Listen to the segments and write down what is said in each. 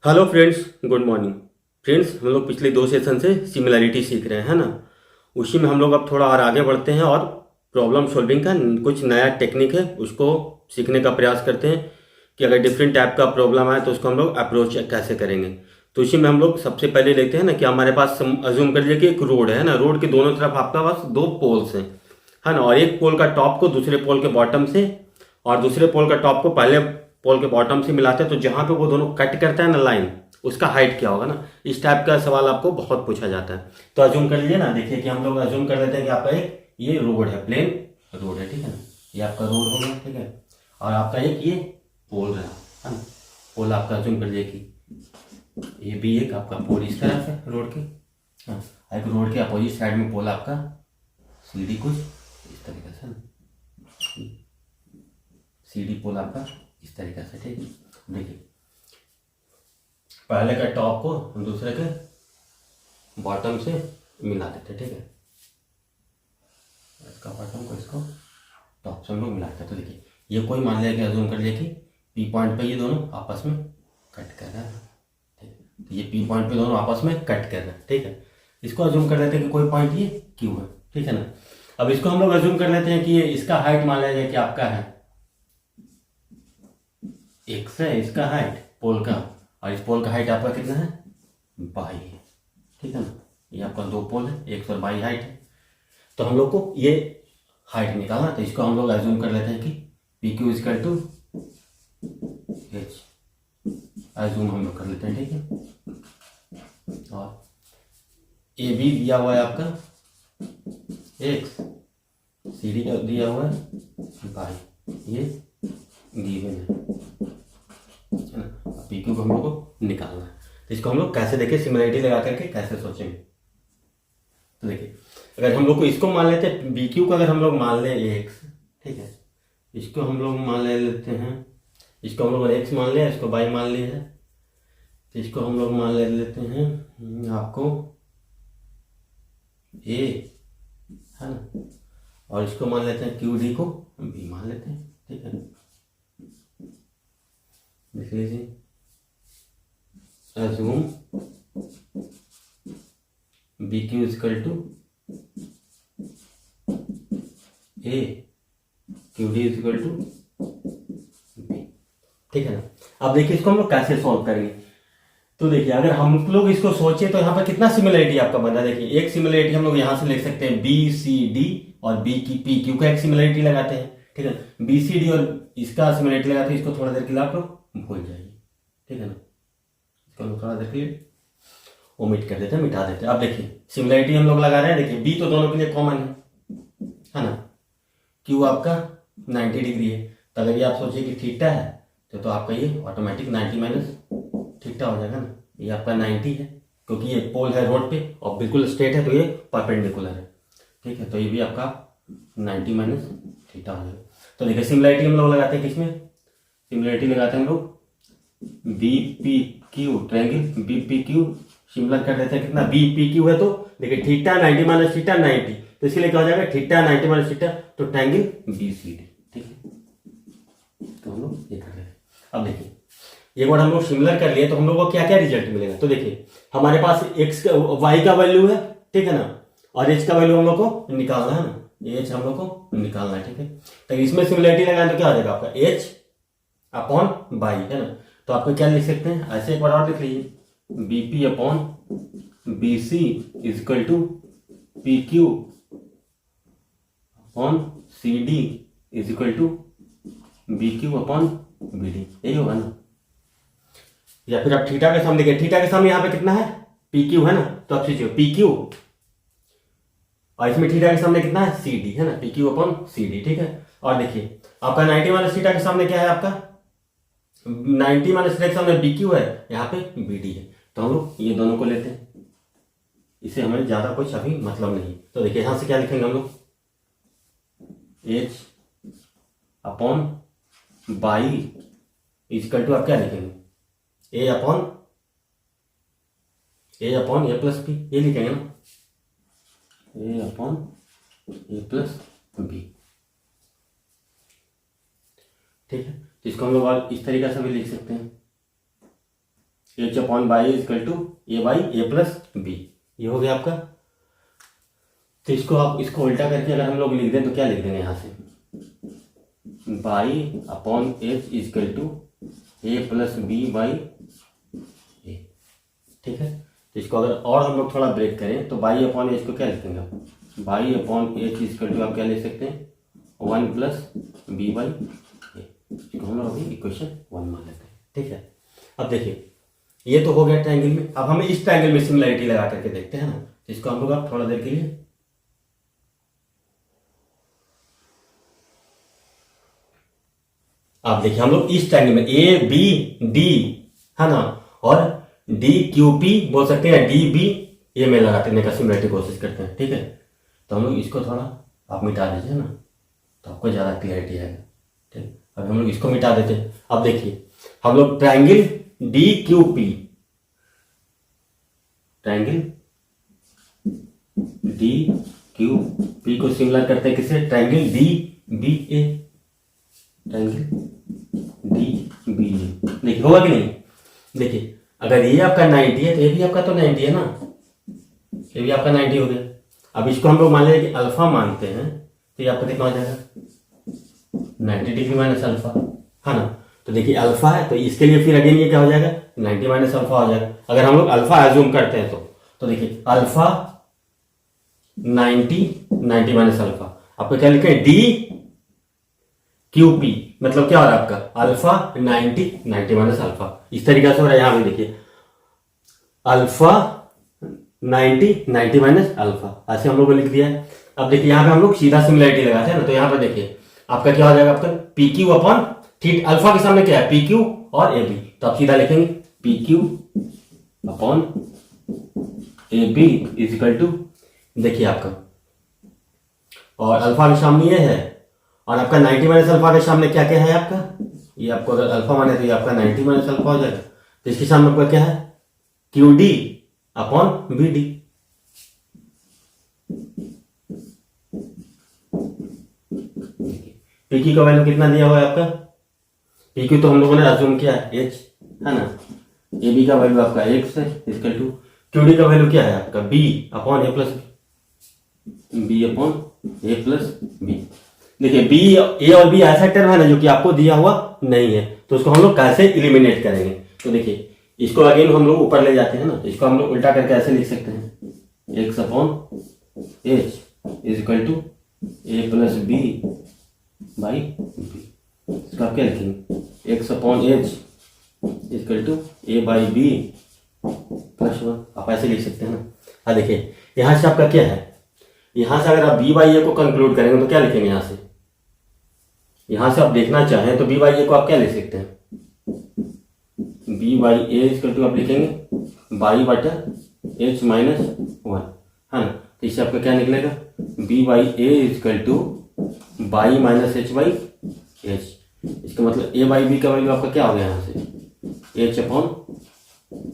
Hello friends, good morning. Friends, हम लोग पिछले 2 सेशन से सिमिलैरिटी सीख रहे हैं, है ना। उसी में हम लोग अब थोड़ा और आगे बढ़ते हैं और प्रॉब्लम सॉल्विंग का कुछ नया टेक्निक है उसको सीखने का प्रयास करते हैं कि अगर डिफरेंट टाइप का प्रॉब्लम आए तो उसको हम लोग अप्रोच कैसे करेंगे। तो इसी में हम लोग सबसे पहले लेते हैं ना कि हमारे पास अज्यूम कर लीजिए कि एक रोड है ना। रोड के दोनों तरफ आपका पास दो पोल्स हैं, है ना। और एक पोल का टॉप को दूसरे पोल के बॉटम से और दूसरे पोल का टॉप को पहले पोल के बॉटम से मिलाते हैं, तो जहां पे वो दोनों कट करता है ना लाइन, उसका हाइट क्या होगा ना। इस टाइप का सवाल आपको बहुत पूछा जाता है। तो अज्यूम कर लीजिए ना, देखिए कि हम लोग अज्यूम कर लेते हैं कि आपका एक ये रोड है, प्लेन रोड है, ठीक है ना। ये आपका रोड हो गया, ठीक है। और आपका एक ये पोल रहा, है ना। पोल आपका अज्यूम कर लीजिए कि ये भी एक आपका पोल इस तरफ है रोड के, हाँ। एक रोड के अपोजिट साइड में पोल आपका सीधी कुछ इस तरीके से ना, सीडी पोल आपका इस तरीके से, ठीक है। देखिए पहले का टॉप को हम दूसरे के बॉटम से मिला देते, ठीक है। इसका बॉटम को इसको टॉप से हम लोग मिलाते हैं। तो देखिए ये कोई मान लिया कि अज्यूम कर लिया कि पी पॉइंट पे ये दोनों आपस में कट कर रहा है, ठीक है। तो ये पी पॉइंट पे दोनों आपस में कट कर रहे हैं, ठीक है। इसको अज्यूम कर लेते हैं कि कोई पॉइंट ये क्यू है, ठीक है ना। अब इसको हम लोग अज्यूम कर लेते हैं कि ये इसका हाइट मान लिया जाए कि आपका है एक्स है, इसका हाइट पोल का, और इस पोल का हाइट आपका कितना है बाई है, ठीक है ना। ये आपका दो पोल है, एक्स और बाई हाइट है। तो हम लोग को ये हाइट निकालना, तो इसको हम लोग एज्यूम कर लेते हैं कि P Q is equal to H, assume हम लोग कर लेते हैं, ठीक है। और ए बी दिया हुआ है आपका एक्स, सी डी दिया हुआ है बाई, ये गिवन है ना। पी क्यू को हम लोग को निकालना है, तो इसको हम लोग कैसे देखें, सिमिलरिटी लगा करके कैसे सोचेंगे। तो देखिए अगर हम लोग को इसको मान लेते हैं बी क्यू को, अगर हम लोग मान ले एक्स, ठीक है। इसको हम लोग मान ले लेते हैं, इसको हम लोग एक्स मान लिया, इसको बाई मान लिया है। तो इसको हम लोग मान ले लेते हैं आपको ए, है ना। और इसको मान लेते हैं क्यू डी को बी मान लेते हैं, ठीक है। देख लीजिए assume bq is equal to a, qd is equal to b, ठीक है ना। अब देखिए इसको हम लोग कैसे सॉल्व करेंगे। तो देखिए अगर हम लोग इसको सोचे तो यहाँ पर कितना सिमिलरिटी आपका बना। देखिए एक सिमिलरिटी हम लोग यहाँ से लिख सकते हैं बी सी डी, और बी की पी क्यू का एक सिमिलरिटी लगाते हैं, ठीक है। बी सी डी और इसका सिमिलरिटी लगाते हैं, इसको थोड़ा देर के लिए आप लोग भूल जाइए, ठीक है ना। इसको थोड़ा देर के लिए ओमिट कर देते हैं, मिटा देते हैं। अब देखिए सिमिलरिटी हम लोग लगा रहे हैं, देखिए बी तो दोनों के लिए कॉमन है ना। क्यू आपका 90 डिग्री है, तो अगर ये आप सोचिए कि थीटा है तो आपका ये ऑटोमेटिक 90 माइनस थीटा हो जाएगा ना। ये आपका 90 है क्योंकि ये पोल है रोड पे और बिल्कुल स्ट्रेट है, तो ये परपेंडिकुलर है, ठीक है। तो ये भी आपका 90 माइनस थीटा हो जाएगा। तो देखिए सिमिलरिटी हम लोग लगाते हैं किसमें, सिमिलरिटी लगाते हैं हम लोग B P Q, triangle B P Q similar कर देते हैं कितना, बी पी क्यू है। तो देखिए थीटा 90 माइनस थीटा 90, तो इसके लिए क्या हो जाएगा थीटा 90 माइनस थीटा, तो ट्रायंगल बी सी डी, ठीक है। तो हम लोग ये कर रहे हैं। अब देखिए एक बार हम लोग सिमिलर कर लिए तो हम लोग को क्या क्या रिजल्ट मिलेगा। तो देखिए हमारे पास एक्स का वाई का वैल्यू है, ठीक है ना, और एच का वैल्यू हम लोग को निकालना है ना, ये एच हम लोग को निकालना है, ठीक है। तो इसमें सिमिलरिटी लगाए तो क्या हो जाएगा आपका एच अपॉन बाई, है ना। तो आपको क्या लिख सकते हैं, ऐसे एक बार और लिख लीजिए, B P upon B C is equal to P Q upon C D is equal to B Q upon B D, यही होगा ना। या फिर आप थीटा के सामने देखिए, थीटा के सामने यहाँ पे कितना है पी क्यू है ना, तो आप सोचिए पी क्यू, और इसमें थीटा के सामने कितना है सी डी, है ना, P Q upon C D, ठीक है। और देखिए आपका 90 माइनस थीटा के सामने क्या है, आपका 90 माइनस थीटा के सामने बी क्यू है, यहाँ पे बी डी है। तो हम लोग ये दोनों को लेते हैं, इसे हमें ज्यादा कुछ अभी मतलब नहीं। तो देखिए यहां से क्या लिखेंगे हम लोग, H upon y is equal to आप क्या लिखेंगे A upon A plus B, ये लिखेंगे ना, A upon A plus B, ठीक है। तो इसको हम लोग इस तरीके से भी लिख सकते हैं, H upon y is equal to A by A plus B, ये हो गया आपका। तो इसको आप इसको उल्टा करके अगर हम लोग लिख दें तो क्या लिख देंगे यहाँ से, by upon H is equal to A plus B by A, ठीक है। तो इसको अगर और हम लोग थोड़ा ब्रेक करें तो बाई अपॉन एच को क्या लिखेंगे आप, y upon H is equal to आप क्या लिख सकते हैं, 1 प्लस बी बाई ए, इसको हम लोग अभी इक्वेशन 1 मान लेते हैं, ठीक है। अब देखिए ये तो हो गया ट्रायंगल में, अब हमें इस ट्रायंगल में सिमिलरिटी लगा करके देखते हैं ना, तो इसको हम लोग आप थोड़ा देर के लिए आप देखिए हम लोग इस ट्रायंगल में ए बी डी है ना, और डी क्यू पी बोल सकते हैं, डी बी ये में लगा करने का सिमिलरिटी कोशिश करते हैं, ठीक है। तो हम लोग इसको थोड़ा आप मिटा दीजिए ना, तो आपको ज़्यादा क्लियरिटी आएगा, ठीक। अब हम लोग इसको मिटा देते हैं। अब देखिए हम लोग triangle D Q P, triangle D Q P को सिमिलर करते हैं किससे, ट्रायंगल डी बी ए, ट्रायंगल डी बी ए। देखिए होगा कि नहीं, देखिए अगर ये आपका 90 है तो ये भी आपका तो 90 है ना, ये भी आपका 90 हो गया। अब इसको हम लोग मान लें कि अल्फा मानते हैं, तो ये आपका कितना हो जाएगा, 90 डिग्री माइनस अल्फा, है ना। तो देखिए अल्फा है तो इसके लिए फिर अगेन ये क्या हो जाएगा, 90 माइनस अल्फा हो जाएगा। अगर हम लोग अल्फा एज्यूम करते हैं तो देखिए अल्फा 90 माइनस अल्फा, आपको क्या लिखे, डी क्यू पी, मतलब क्या हो रहा है आपका अल्फा 90 माइनस अल्फा, इस तरीके से हो रहा है। यहां पे देखिए अल्फा 90 माइनस अल्फा, ऐसे हम लोगों ने लिख दिया है। अब देखिए यहाँ पे हम लोग सीधा सिमिलरिटी लगाते हैं ना, तो यहाँ पे देखिए आपका क्या हो जाएगा, आपका P Q upon theta, alpha के सामने क्या है, पी क्यू और ए बी, तो आप सीधा लिखेंगे P Q upon A B is equal to, देखिए आपका, और अल्फा के सामने ये है, और आपका 90 माइनस अल्फा के सामने क्या क्या है आपका, ये आपको अगर अल्फा माने तो ये आपका 90 माइनस अल्फा हो जाएगा। तो इसके सामने आपका क्या है, Q D upon B D, P Q का वैल्यू कितना दिया हुआ है आपका, पी क्यू तो हम लोगों ने अज्यूम किया है एच, है ना। ए बी का वैल्यू आपका एक्स है इक्वल टू, क्यू डी का वैल्यू क्या है आपका B upon A plus B upon A plus B. देखिए बी ए और बी ऐसा टर्म है ना जो कि आपको दिया हुआ नहीं है, तो उसको हम लोग कैसे इलिमिनेट करेंगे, तो देखिए इसको अगेन हम लोग ऊपर ले जाते हैं ना, इसको हम लोग उल्टा करके ऐसे लिख सकते हैं, X upon H is equal to A plus B by B. इसको आप क्या लिखेंगे, X upon H equal to A by B plus 1, आप ऐसे लिख सकते हैं ना। हाँ देखिए यहां से आपका क्या है, यहां से अगर आप बी बाई ए को कंक्लूड करेंगे तो क्या लिखेंगे, यहां से आप देखना चाहें तो बी बाई ए को आप क्या लिख सकते हैं, B by A equal to आप लिखेंगे बाई बटा एच माइनस 1, है ना। तो इससे आपका क्या निकलेगा, B by A equal to y minus H by H. इसका मतलब ए बाई बी का वैल्यू आपका क्या हो गया यहाँ से, H upon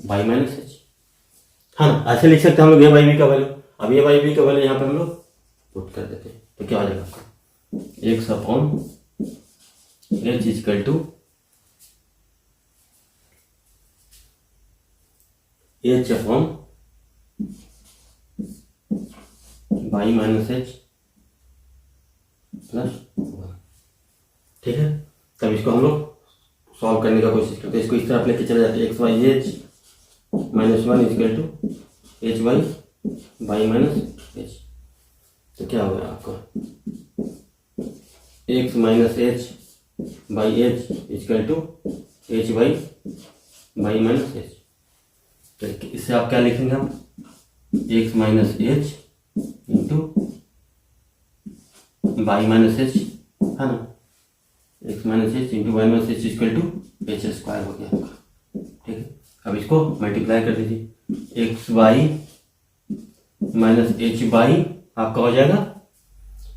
y minus H, है ना। ऐसे लिख सकते हैं हम लोग ए बाई बी का वैल्यू। अब ए बाई बी का वैल्यू यहाँ पे हम लोग पुट कर देते हैं, तो क्या हो जाएगा आपका, X upon H equal to H upon y minus H plus 1, ठीक है। तब इसको हम लोग सॉल्व करने का कोशिश करते हैं, इसको इस तरफ लेके चले जाते हैं, X by H minus 1 equal to H y minus H. तो क्या होगा आपका, X minus H by H equal to H y minus H. तो इससे आप क्या लिखेंगे, हम X minus H into y minus H, है ना, X minus H into y minus H equal to H square हो गया आपका, ठीक है। अब इसको मल्टीप्लाई कर दीजिए, X y minus H y आपका हो जाएगा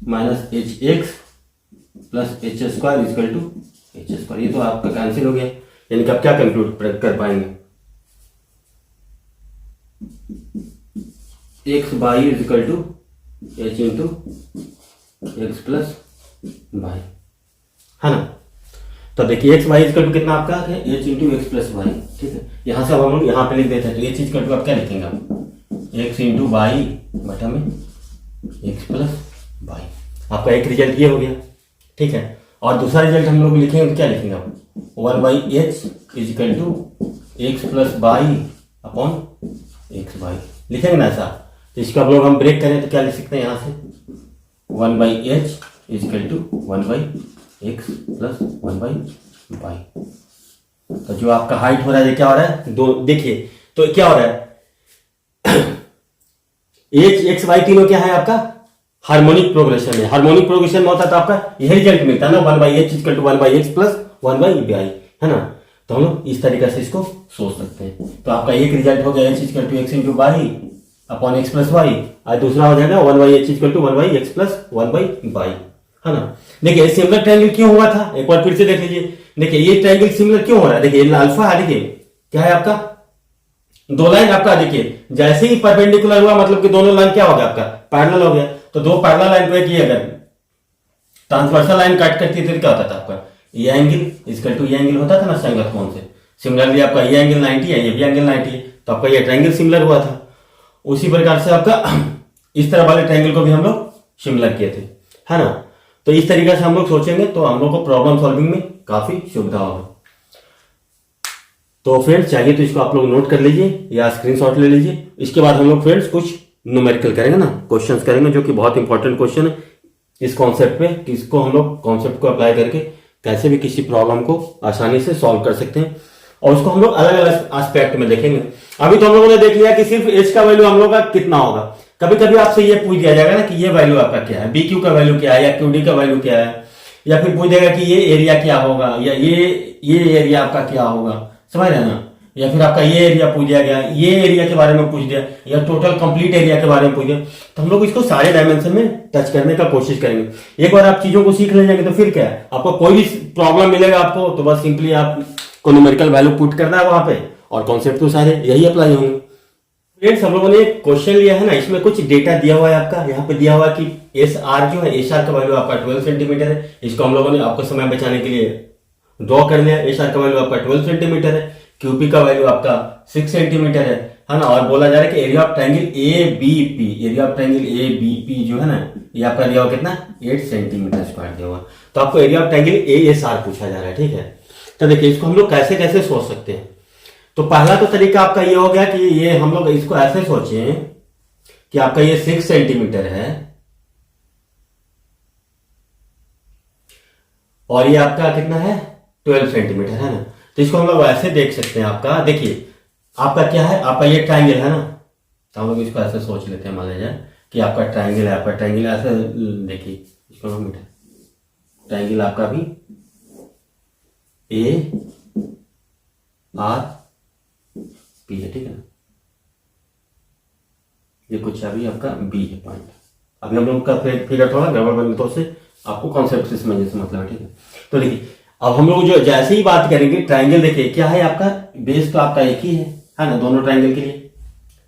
minus H X plus H square equal to H square. ये तो आपका कैंसिल हो गया, यानी कि आप क्या कंक्लूड कर पाएंगे, X y is equal to H into X plus y, है ना। तो देखिए एक्स वाई इजकल टू कितना आपका है H into X plus y, ठीक है। यहाँ से अब हम लोग यहाँ पे लिख देते हैं, तो एच इजकल टू आप क्या लिखेंगे आप एक्स इंटू वाई बटा में एक्स प्लस वाई। आपका एक रिजल्ट ये हो गया, ठीक है। और दूसरा रिजल्ट हम लोग लिखेंगे तो क्या लिखेंगे आप 1/h is equal to X plus y upon X y लिखेंगे ना ऐसा। तो इसको अब लोग हम ब्रेक करें तो क्या लिख सकते हैं यहाँ से 1/h is equal to 1/x plus 1/y। तो जो आपका हाइट हो रहा है क्या हो रहा है दो, देखिए तो क्या हो रहा है एच एक्स वाई तीनों क्या है आपका हार्मोनिक प्रोग्रेशन है। हार्मोनिक प्रोग्रेशन में होता है तो आपका यही रिजल्ट मिलता है ना 1/h is equal to 1/x plus 1/y, है ना। तो हम लोग इस तरीके से इसको सोच सकते हैं। तो आपका एक रिजल्ट हो गया h is equal to X into y upon X plus y, और दूसरा हो जाएगा 1/h is equal to 1/x plus 1/y, है ना। देखिए सिमिलर ट्रायंगल क्यों हुआ था, एक बार फिर से देख लीजिए। देखिए ये ट्रायंगल सिमिलर क्यों हो रहा है, देखिए अल्फा है, देखिए क्या है आपका दो लाइन आपका, देखिए जैसे ही परपेंडिकुलर हुआ मतलब कि दोनों लाइन क्या हो गया आपका पैरेलल हो गया। तो दो पैरेलल लाइन को एक ही अगर ट्रांसवर्सल लाइन काट करती थी तो क्या होता था आपका ये एंगल इजकल टू ये एंगल होता था ना संगत कोण से। सिमिलरली आपका ये एंगल 90 है, ये भी एंगल 90 है, तो आपका ये ट्रायंगल सिमिलर हुआ था। उसी प्रकार से आपका इस तरह वाले ट्रायंगल को भी हम लोग सिमिलर किए थे, है ना। तो इस तरीके से हम लोग सोचेंगे तो हम लोग को प्रॉब्लम सॉल्विंग में काफी सुविधा होगा। तो फ्रेंड्स चाहिए तो इसको आप लोग नोट कर लीजिए या स्क्रीनशॉट ले लीजिए। इसके बाद हम लोग फ्रेंड्स कुछ न्यूमेरिकल करेंगे ना, क्वेश्चंस करेंगे जो कि बहुत इंपॉर्टेंट क्वेश्चन है इस कॉन्सेप्ट पे, किसको हम लोग कॉन्सेप्ट को अप्लाई करके कैसे भी किसी प्रॉब्लम को आसानी से सॉल्व कर सकते हैं। और उसको हम लोग अलग अलग एस्पेक्ट में देखेंगे। अभी तो हम लोगों ने देख लिया कि सिर्फ एच का वैल्यू हम लोग का कितना होगा। कभी कभी आपसे ये पूछ दिया जाएगा ना कि ये वैल्यू आपका क्या है, बी क्यू का वैल्यू क्या है या क्यू डी का वैल्यू क्या है, या फिर पूछ देगा कि ये एरिया क्या होगा या ये एरिया आपका क्या होगा, समझ रहे हैं ना। या फिर आपका ये एरिया पूछ दिया गया, ये एरिया के बारे में पूछ दिया, या टोटल कंप्लीट एरिया के बारे में पूछ दिया, तो हम लोग इसको सारे डायमेंशन में टच करने का कोशिश करेंगे। एक बार आप चीजों को सीख ले जाएंगे तो फिर क्या है, आपको कोई भी प्रॉब्लम मिलेगा आपको तो बस सिंपली आपको न्यूमेरिकल वैल्यू पुट करना है वहां पे और कॉन्सेप्ट तो सारे यही अप्लाई होंगे। फ्रेंड्स हम लोगों ने एक क्वेश्चन लिया है ना, इसमें कुछ डेटा दिया हुआ है आपका, यहाँ पे दिया हुआ है कि एस आर जो है एस आर का वैल्यू आपका 12 सेंटीमीटर है। इसको हम लोगों ने आपको समय बचाने के लिए ड्रॉ कर लिया। एस आर का वैल्यू आपका 12 सेंटीमीटर है, क्यूपी का वैल्यू आपका 6 सेंटीमीटर है ना। और बोला जा रहा है कि area of triangle A B P, area of triangle A B P जो है ना ये आपका दिया हुआ कितना 8 सेंटीमीटर स्क्वायर दिया हुआ। तो आपको area of triangle A S R पूछा जा रहा है, ठीक है। तो देखिए इसको हम लोग कैसे कैसे सोच सकते हैं। तो पहला तो तरीका आपका ये हो गया कि ये हम लोग इसको ऐसे सोचें कि आपका ये 6 सेंटीमीटर है और ये आपका कितना है 12 सेंटीमीटर है ना। तो इसको हम लोग ऐसे देख सकते हैं। आपका देखिए आपका क्या है, आपका ये ट्रायंगल है ना, तो हम लोग इसको ऐसे सोच लेते हैं। मान लीजिए कि आपका ट्रायंगल है, आपका ट्रायंगल ऐसे देखिए इसको हम ट्रायंगल आपका भी ए आर पी है, ठीक है ना। ये कुछ अभी आपका बी है पॉइंट। अभी हम लोग का फिगर थोड़ा गड़बड़ बन तो से आपको कॉन्सेप्ट से समझने से मतलब है, ठीक है। तो देखिए अब हम लोग जो जैसे ही बात करेंगे ट्रायंगल, देखिए क्या है आपका बेस तो आपका एक ही है ना दोनों ट्रायंगल के लिए।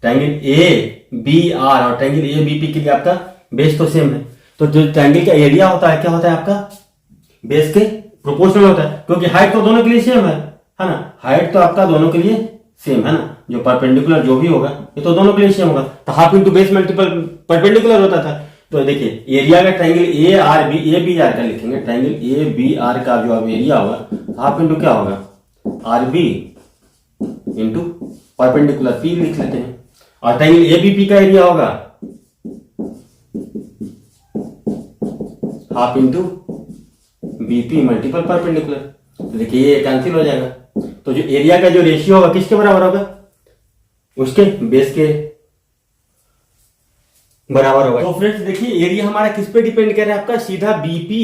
ट्रायंगल ए बी आर और ट्रायंगल ए बी पी के लिए आपका बेस तो सेम है। तो जो ट्रायंगल का एरिया होता है क्या होता है आपका बेस के प्रोपोर्शनल होता है, क्योंकि हाइट तो दोनों के लिए सेम है ना। हाइट तो आपका दोनों के लिए सेम है ना, जो परपेंडिकुलर जो भी होगा ये तो दोनों के लिए सेम होगा। तो half into base multiple perpendicular होता था। तो देखिए एरिया का triangle A R B A B R का लिखेंगे, ट्रायंगल ए बी आर का जो अब एरिया होगा हाफ इंटू क्या होगा R B into perpendicular P लिख लेते हैं। और ट्रायंगल ए बी पी का एरिया होगा half into BP multiple perpendicular. तो देखिए ये कैंसिल हो जाएगा। तो जो एरिया का जो रेशियो होगा किसके बराबर होगा उसके बेस के बराबर होगा। तो फ्रेंड्स देखिए एरिया हमारा किस पे डिपेंड कर रहा है, आपका सीधा बीपी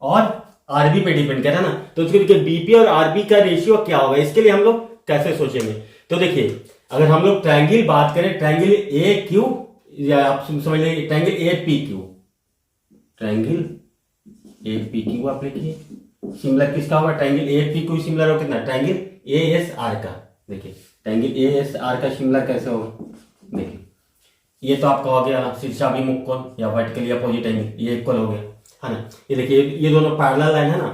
और आरबी पे डिपेंड कर रहा है ना। तो उसके देखिए बीपी और आरबी का रेशियो क्या होगा, इसके लिए हम लोग कैसे सोचेंगे। तो देखिए अगर हम लोग ट्रायंगल बात करें, ट्रायंगल ए क्यू या आप समझ लीजिए triangle A P Q, triangle A P Q आप लिखिए। सिमिलर किसका होगा triangle A P Q similar हो कितना ट्रायंगल ए एस आर का। देखिए ट्रायंगल ए एस आर का सिमिलर कैसे होगा, देखिए ये तो आपका हो गया शीर्षाभिमुख कोण या वर्टिकली अपोजिट एंगल, ये इक्वल हो गया है ना। ये देखिए ये दोनों पैरेलल लाइन है ना,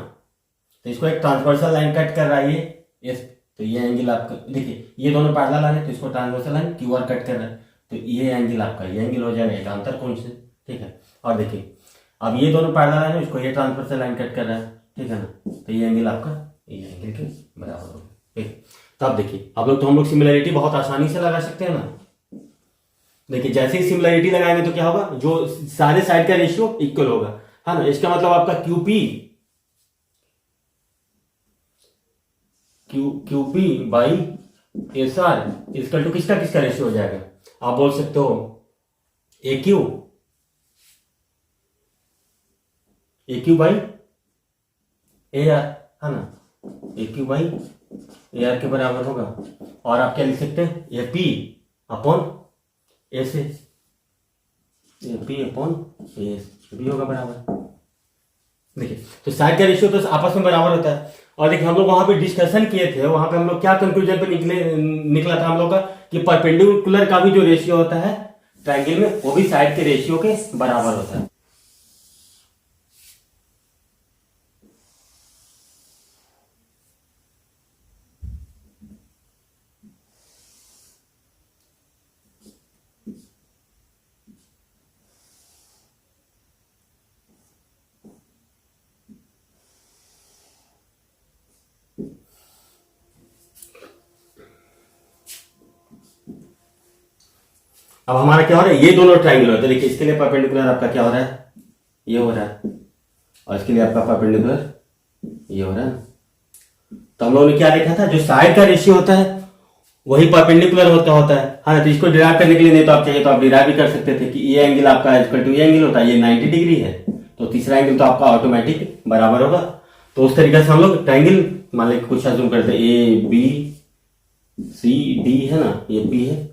तो इसको एक ट्रांसवर्सल लाइन कट कर रहा है ये एस, तो ये एंगल आपका देखिए ये दोनों पैरेलल लाइन है, तो इसको transversal line Q R cut कर रहा है, तो ये एंगल आपका ये एंगल हो जाएगा, एक अंतर कोण से, ठीक है। और देखिए अब ये दोनों पैरेलल लाइन है, इसको ये ट्रांसवर्सल लाइन कट कर रहा है, ठीक है ना, तो ये एंगल आपका ये एंगल के बराबर होगा, ठीक। तो अब देखिए हम लोग सिमिलरिटी बहुत आसानी से लगा सकते हैं ना। देखिए जैसे ही सिमिलरिटी लगाएंगे तो क्या होगा, जो सारे साइड का रेशियो इक्वल होगा, है ना। इसका मतलब आपका QP by S R is equal to किसका किसका रेशियो हो जाएगा, आप बोल सकते हो A Q by A R, है ना, A Q by A R के बराबर होगा। और आप क्या लिख सकते हैं, A P upon S A, A P upon S भी होगा बराबर। देखिए तो साइड का रेशियो तो आपस में बराबर होता है। और देखिए हम लोग वहां पे डिस्कशन किए थे, वहां पे हम लोग क्या कंक्लूजन पे निकला था हम लोग का, कि परपेंडिकुलर का भी जो रेशियो होता है ट्रायंगल में, वो भी साइड के रेशियो के बराबर होता है। अब हमारा क्या हो रहा है, ये दोनों ट्रायंगल होते हैं। देखिए इसके लिए परपेंडिकुलर आपका क्या हो रहा है, ये हो रहा है, और इसके लिए आपका परपेंडिकुलर ये हो रहा है। तो हम लोगों ने क्या देखा था, जो साइड का रेशियो होता है वही परपेंडिकुलर होता है। हाँ, तो इसको डिराइव करने के लिए नहीं तो आप चाहिए तो आप डिराइव भी कर सकते थे कि ये एंगल आपका इक्वल टू ये एंगल होता है, ये 90 डिग्री है, तो तीसरा एंगल तो आपका ऑटोमेटिक बराबर होगा। तो उस तरीके से हम लोग ट्रायंगल मान लीजिए कुछ अज्यूम करते हैं, ए बी सी डी है ना, ये बी है,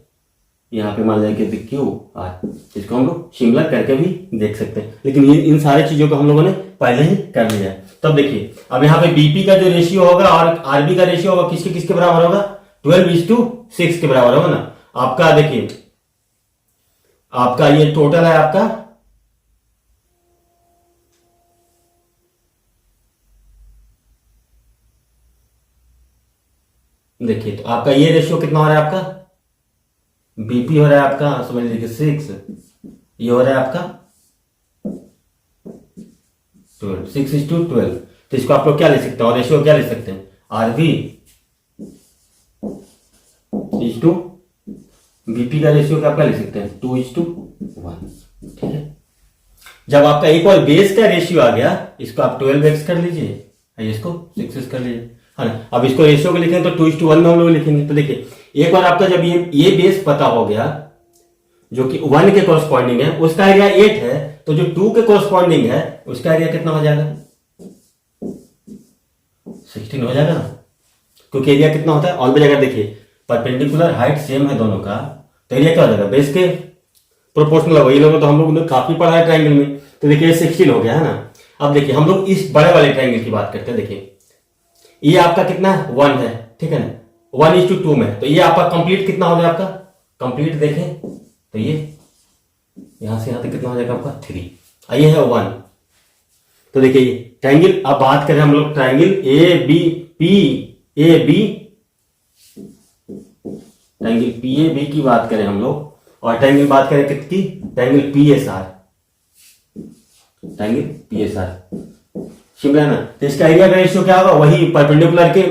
यहाँ पे मान लीजिए क्यू आर, इसको हम लोग सिमिलर करके भी देख सकते हैं। लेकिन ये इन सारे चीजों को हम लोगों ने पहले ही कर लिया है। तब देखिए अब यहाँ पे बीपी का जो रेशियो होगा और आरबी का रेशियो होगा किसके किसके बराबर होगा, 12:6 के बराबर होगा ना। आपका देखिए आपका ये टोटल है आपका देखिए, तो आपका ये रेशियो कितना हो रहा है, आपका बीपी हो रहा है आपका समझ लीजिए 6, ये हो रहा है आपका 12, 6:12। तो इसको आप लोग क्या ले सकते हैं, और रेशियो क्या ले सकते हैं, आरबी इज टू बीपी का रेशियो क्या ले सकते हैं 2:1, ठीक है। जब आपका एक और बेस का रेशियो आ गया, इसको आप 12x कर लीजिए, इसको 6x कर लीजिए, है ना। अब इसको रेशियो को लिखेंगे तो 2:1 में हम लोग लिखेंगे। तो देखिए एक बार आपका जब ये बेस पता हो गया जो कि 1 के कॉरस्पॉन्डिंग है, उसका एरिया 8 है, तो जो 2 के कॉरस्पॉन्डिंग है उसका एरिया कितना हो जाएगा, 16 हो जाएगा ना, क्योंकि एरिया कितना होता है ऑलवेज। अगर देखिए परपेंडिकुलर हाइट सेम है दोनों का, तो एरिया क्या हो जाएगा, बेस के प्रोपोर्शनल होगा। ये लोगों तो हम लोग ने काफी पढ़ा है ट्रायंगल में, तो देखिए 16 हो गया है ना। अब देखिए हम लोग इस बड़े वाले ट्रायंगल की बात करते हैं। देखिए ये आपका कितना है 1 है, ठीक है ना, 1:2 में, तो ये आपका कंप्लीट कितना हो गया, आपका कंप्लीट देखें तो ये यहां से यहां तक कितना हो जाएगा आपका 3, ये है 1। तो देखिए ट्रायंगल, अब बात करें हम लोग triangle A B triangle P A B की बात करें हम लोग, और ट्रायंगल बात करें कितनी, triangle P S R Shimla ना। तो इसका एरिया का रेशियो क्या होगा, वही परपेंडिकुलर के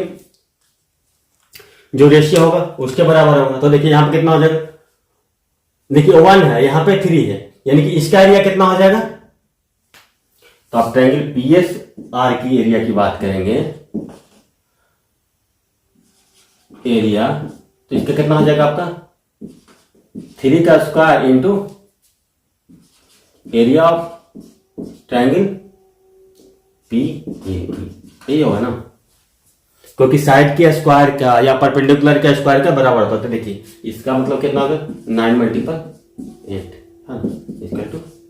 जो रेशियो होगा उसके बराबर होगा। तो देखिए यहां पे कितना हो जाएगा, देखिए 1 है, यहां पे 3 है, यानी कि इसका एरिया कितना हो जाएगा। तो आप ट्रायंगल पी एस आर की एरिया की बात करेंगे, एरिया तो इसका कितना हो जाएगा आपका 3 का square into area of triangle P A B, यही होगा ना, क्योंकि साइड के स्क्वायर का या परपेंडिकुलर के स्क्वायर का बराबर होता है। देखिए इसका मतलब कितना होगा 9 × 8, हाँ, इसका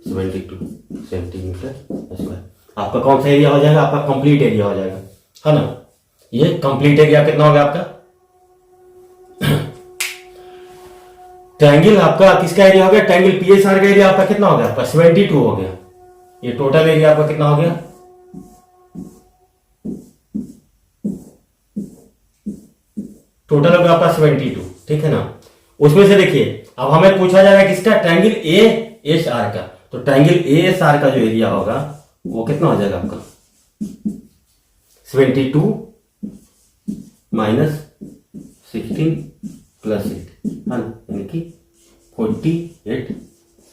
72 सेंटीमीटर स्क्वायर। आपका कौन सा एरिया हो जाएगा, आपका कंप्लीट एरिया हो जाएगा, है ना। ये कंप्लीट एरिया कितना हो गया आपका, ट्रायंगल आपका किसका एरिया हो गया, ट्रायंगल पीएसआर का एरिया आपका कितना हो गया, आपका 72 हो गया। ये टोटल एरिया आपका कितना हो गया टोटल होगा आपका 72, ठीक है ना। उसमें से देखिए अब हमें पूछा जा रहा है किसका, ट्रायंगल ए एस आर का। तो ट्रायंगल ए एस आर का जो एरिया होगा वो कितना हो जाएगा आपका 72 माइनस 16 प्लस 8 है ना, यानी कि 48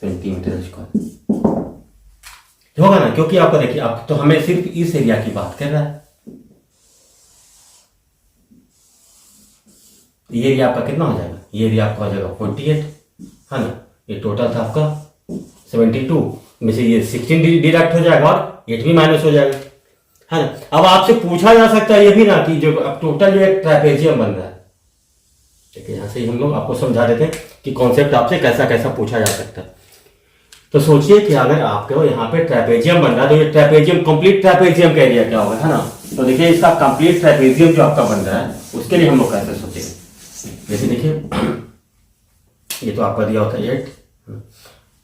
सेंटीमीटर स्क्वायर होगा ना। क्योंकि आपको देखिए आप तो हमें सिर्फ इस एरिया की बात कर रहा है। ये एरिया आपका कितना हो जाएगा, ये एरिया आपका हो जाएगा 48 है ना। ये टोटल था आपका 72 में से ये 16 डिडक्ट हो जाएगा और 8 भी माइनस हो जाएगा है ना। अब आपसे पूछा जा सकता है ये भी ना कि जो अब टोटल जो एक ट्रापेजियम बन रहा है, देखिए यहां से ही हम लोग आपको समझा देते हैं कि कॉन्सेप्ट आपसे कैसा कैसा पूछा जा सकता है। तो सोचिए कि अगर आपको यहाँ पे ट्रापेजियम बन रहा है तो ये ट्रापेजियम कंप्लीट ट्रापेजियम का एरिया क्या होगा, है ना। तो देखिए इसका कंप्लीट ट्रापेजियम जो आपका बन रहा है उसके लिए हम लोग कैसे सोचेंगे, जैसे देखिए ये तो आपका दिया होता है 8।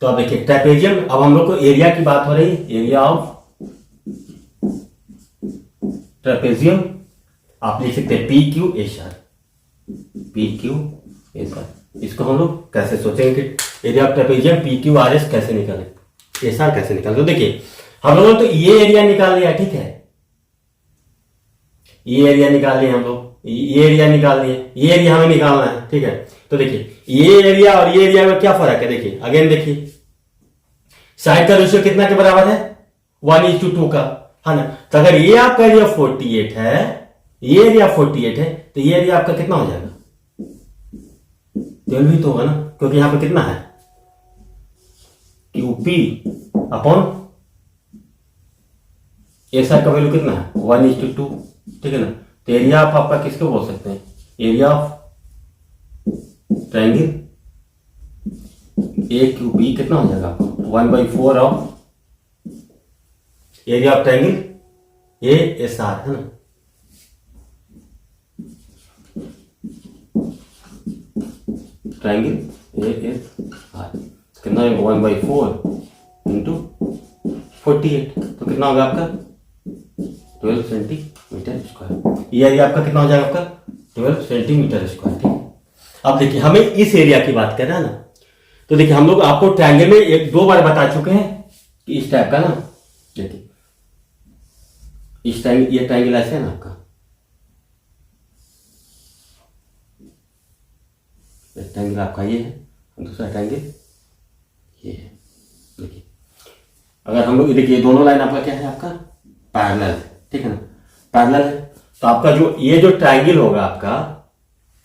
तो अब देखिए ट्रापेजियम, अब हम लोग को एरिया की बात हो रही है, एरिया ऑफ ट्रापेजियम आप लिख सकते हैं P Q S R, P Q S R. इसको हम लोग कैसे सोचेंगे कि area of trapezium P Q R S कैसे निकालें, एस आर कैसे निकालें। तो देखिए हम लोगों ने तो ये एरिया निकाल लिया, ठीक है, ये एरिया निकाल लिया हम लोग, ये एरिया निकाल लिया, ये एरिया हमें निकालना है, ठीक है। तो देखिए ये एरिया और ये एरिया में क्या फर्क है, देखिए अगेन देखिए साइड का रेशियो कितना के बराबर है 1:2 का, है ना। तो अगर ये आपका एरिया 48 है, ये एरिया 48 है, तो ये एरिया आपका कितना हो जाएगा 12 ही तो होगा ना, क्योंकि यहां पे कितना है QP अपॉन एसआर का वैल्यू कितना है 1:2, ठीक है ना। तो एरिया ऑफ आपका किसको बोल सकते हैं, एरिया ऑफ ट्रायंगल AQB कितना हो जाएगा आपको 1/4 of area of triangle ASR, है ना। ट्रायंगल ASR कितना है 1/4 इंटू 48, तो कितना होगा आपका 12 सेंटीमीटर स्क्वायर। ये एरिया आपका कितना हो जाएगा आपका 12 सेंटीमीटर स्क्वायर, ठीक है। अब देखिए हमें इस एरिया की बात कर रहे हैं ना, तो देखिए हम लोग आपको ट्रायंगल में एक दो बार बता चुके हैं कि इस टाइप का ना, देखिए इस ट्रायंगल, ये ट्रायंगल ऐसे है ना आपका, ट्रायंगल आपका ये है, दूसरा ट्रायंगल ये है। देखिए अगर हम लोग देखिए दोनों लाइन आपका क्या है, आपका पैरेलल है, ठीक है ना, पैरेलल है। तो आपका जो ये जो ट्रायंगल होगा आपका,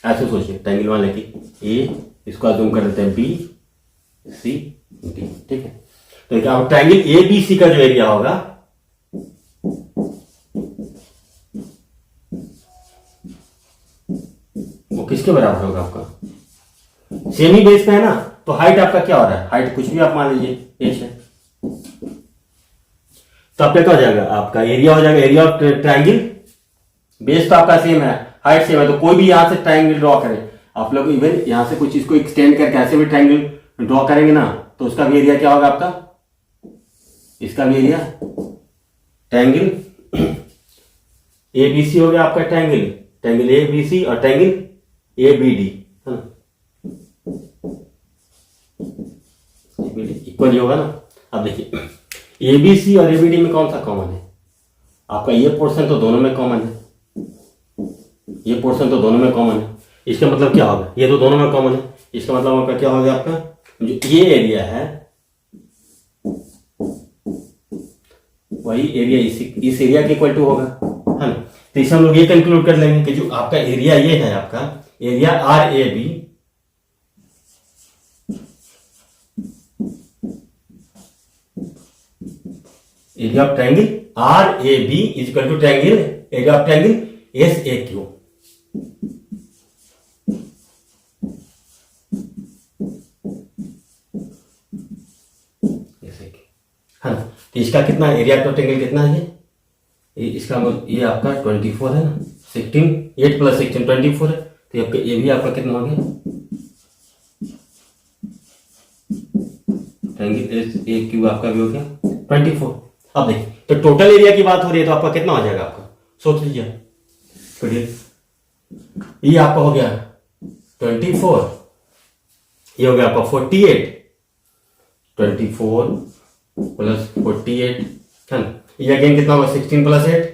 ऐसे सोचिए ट्रायंगल वाले की ए, इसको जूम कर देते हैं बी सी डी, ठीक है। तो क्या ट्रायंगल ए बी सी का जो एरिया होगा वो किसके बराबर होगा आपका, सेम ही बेस पे है ना। तो हाइट आपका क्या हो रहा है, हाइट कुछ भी आप मान लीजिए एच है, तो आपका क्या हो जाएगा, आपका एरिया हो जाएगा एरिया ऑफ ट्रायंगल, बेस तो आपका सेम है, हाइट सेम है। तो कोई भी यहां से ट्रायंगल ड्रॉ करें आप लोग, इवन यहां से कुछ इसको एक्सटेंड करके ऐसे भी ट्रायंगल ड्रॉ करेंगे ना, तो उसका भी एरिया क्या होगा आपका, इसका भी एरिया ट्रायंगल ABC हो गया आपका, ट्रायंगल ट्रायंगल ABC और ट्रायंगल ABD, है ना, इक्वल होगा ना। अब देखिए ABC और ABD में कौन सा कॉमन है, आपका ये पोर्शन तो दोनों में कॉमन है, ये पोर्शन तो दोनों में कॉमन है। इसका मतलब क्या होगा, ये तो दोनों में कॉमन है, इसका मतलब आपका क्या होगा, आपका जो ये एरिया है वही एरिया इस एरिया के इक्वल टू होगा, है ना। तो इसे हम लोग ये कंक्लूड कर लेंगे कि जो आपका एरिया ये है, आपका area RAB area of triangle RAB is equal to triangle area of triangle SAQ। हाँ, तो इसका कितना एरिया ऑफ ट्रायंगल कितना है, इसका ये आपका 24 है ना, 16 8 प्लस 16 24 है। तो आपका ये भी आपका कितना हो गया ट्रायंगल SAQ आपका भी हो गया 24। अब देखिए तो टोटल एरिया की बात हो रही है, तो आपका कितना हो जाएगा, आपका सोच लीजिए, ये आपका हो गया 24, ये हो गया आपका 48, 24 प्लस 48 है ना। ये अगेन कितना होगा 16 प्लस 8,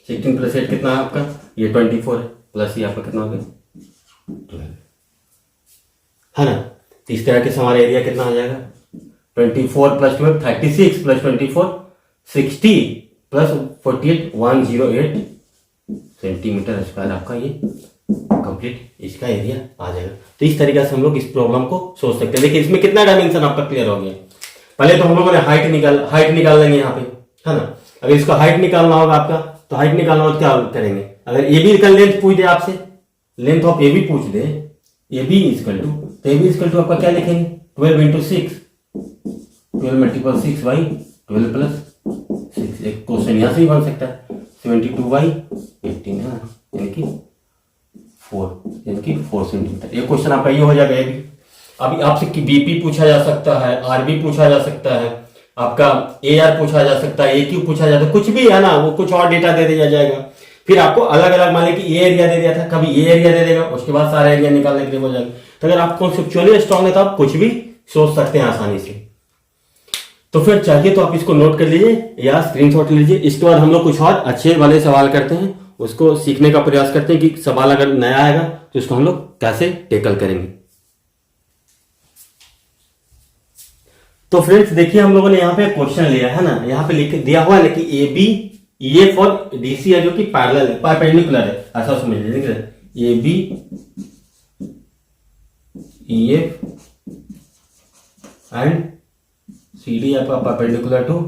16 प्लस 8 कितना है आपका, ये 24 है, प्लस ये आपका कितना हो गया 12 है ना। तो इस तरह के से हमारा एरिया कितना आ जाएगा 24 plus 12 36 plus 24 60 plus 48 108 centimetre square आपका ये कंप्लीट इसका एरिया आ जाएगा। तो इस तरीके से हम लोग इस प्रॉब्लम को सोच सकते हैं। देखिए इसमें कितना डायमेंशन आपका क्लियर हो गया। पहले तो हम लोगों ने हाइट निकाल लेंगे यहाँ पे है ना। अगर इसका हाइट निकालना होगा आपका, तो हाइट निकालना होगा क्या करेंगे, अगर ए बी का लेंथ पूछ दे आपसे, लेंथ ऑफ ए बी पूछ दे, ए बी इजकल टू, तो ए बी इजकल टू आपका क्या लिखेंगे 12 इंटू 6, 12 मल्टीपल 6 बाई 12 प्लस 6। एक क्वेश्चन यहाँ से ही बन सकता है 72 बाई 18 है ना, यानी कि 4 सेंटीमीटर। ये क्वेश्चन आपका ये हो जाएगा। ये भी अभी आपसे बीपी पूछा जा सकता है, आरबी पूछा जा सकता है, आपका एआर पूछा जा सकता है, एक्यू पूछा जाता है, कुछ भी है ना, वो कुछ और डेटा दे दिया जाएगा। फिर आपको अलग अलग मान लीजिए कि ये एरिया दे दिया था, कभी ये एरिया दे देगा, उसके बाद सारा एरिया निकालने के लिए हो जाएगा। तो अगर आप कॉन्सेप्चुअली स्ट्रांग है तो आप कुछ भी सोच सकते हैं आसानी से। तो फिर चाहिए तो आप इसको नोट कर लीजिए या स्क्रीनशॉट लीजिए। इसके बाद हम लोग कुछ और अच्छे वाले सवाल करते हैं, उसको सीखने का प्रयास करते हैं कि सवाल अगर नया आएगा तो उसको हम लोग कैसे टैकल करेंगे। तो फ्रेंड्स देखिए हम लोगों ने यहाँ पे क्वेश्चन लिया है ना, यहाँ पे लिख दिया हुआ है ना कि ए बी ई एफ और डीसी है जो कि पैरेलल है, परपेंडिकुलर है, ऐसा समझ लीजिए। A B E F and C D आपका परपेंडिकुलर टू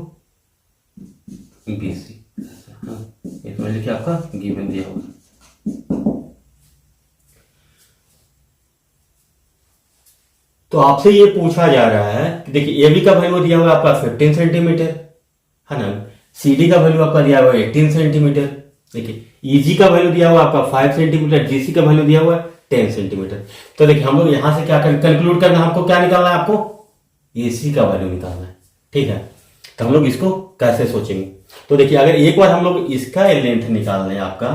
बी सी, इसमें लिखिए आपका गिवन दिया होगा। तो आपसे ये पूछा जा रहा है कि देखिए ए बी का वैल्यू दिया हुआ है आपका 15 सेंटीमीटर है ना, सी डी का वैल्यू आपका दिया हुआ है 18 सेंटीमीटर, देखिए ईजी का वैल्यू दिया हुआ है आपका 5 सेंटीमीटर, जीसी का वैल्यू दिया हुआ है 10 सेंटीमीटर। तो देखिए हम लोग यहां से क्या कंक्लूड करना है, हमको क्या निकालना है, आपको एसी का वैल्यू निकालना है, ठीक है। तो हम लोग इसको कैसे सोचेंगे, तो देखिए अगर एक बार हम लोग इसका लेंथ निकाल लें, आपका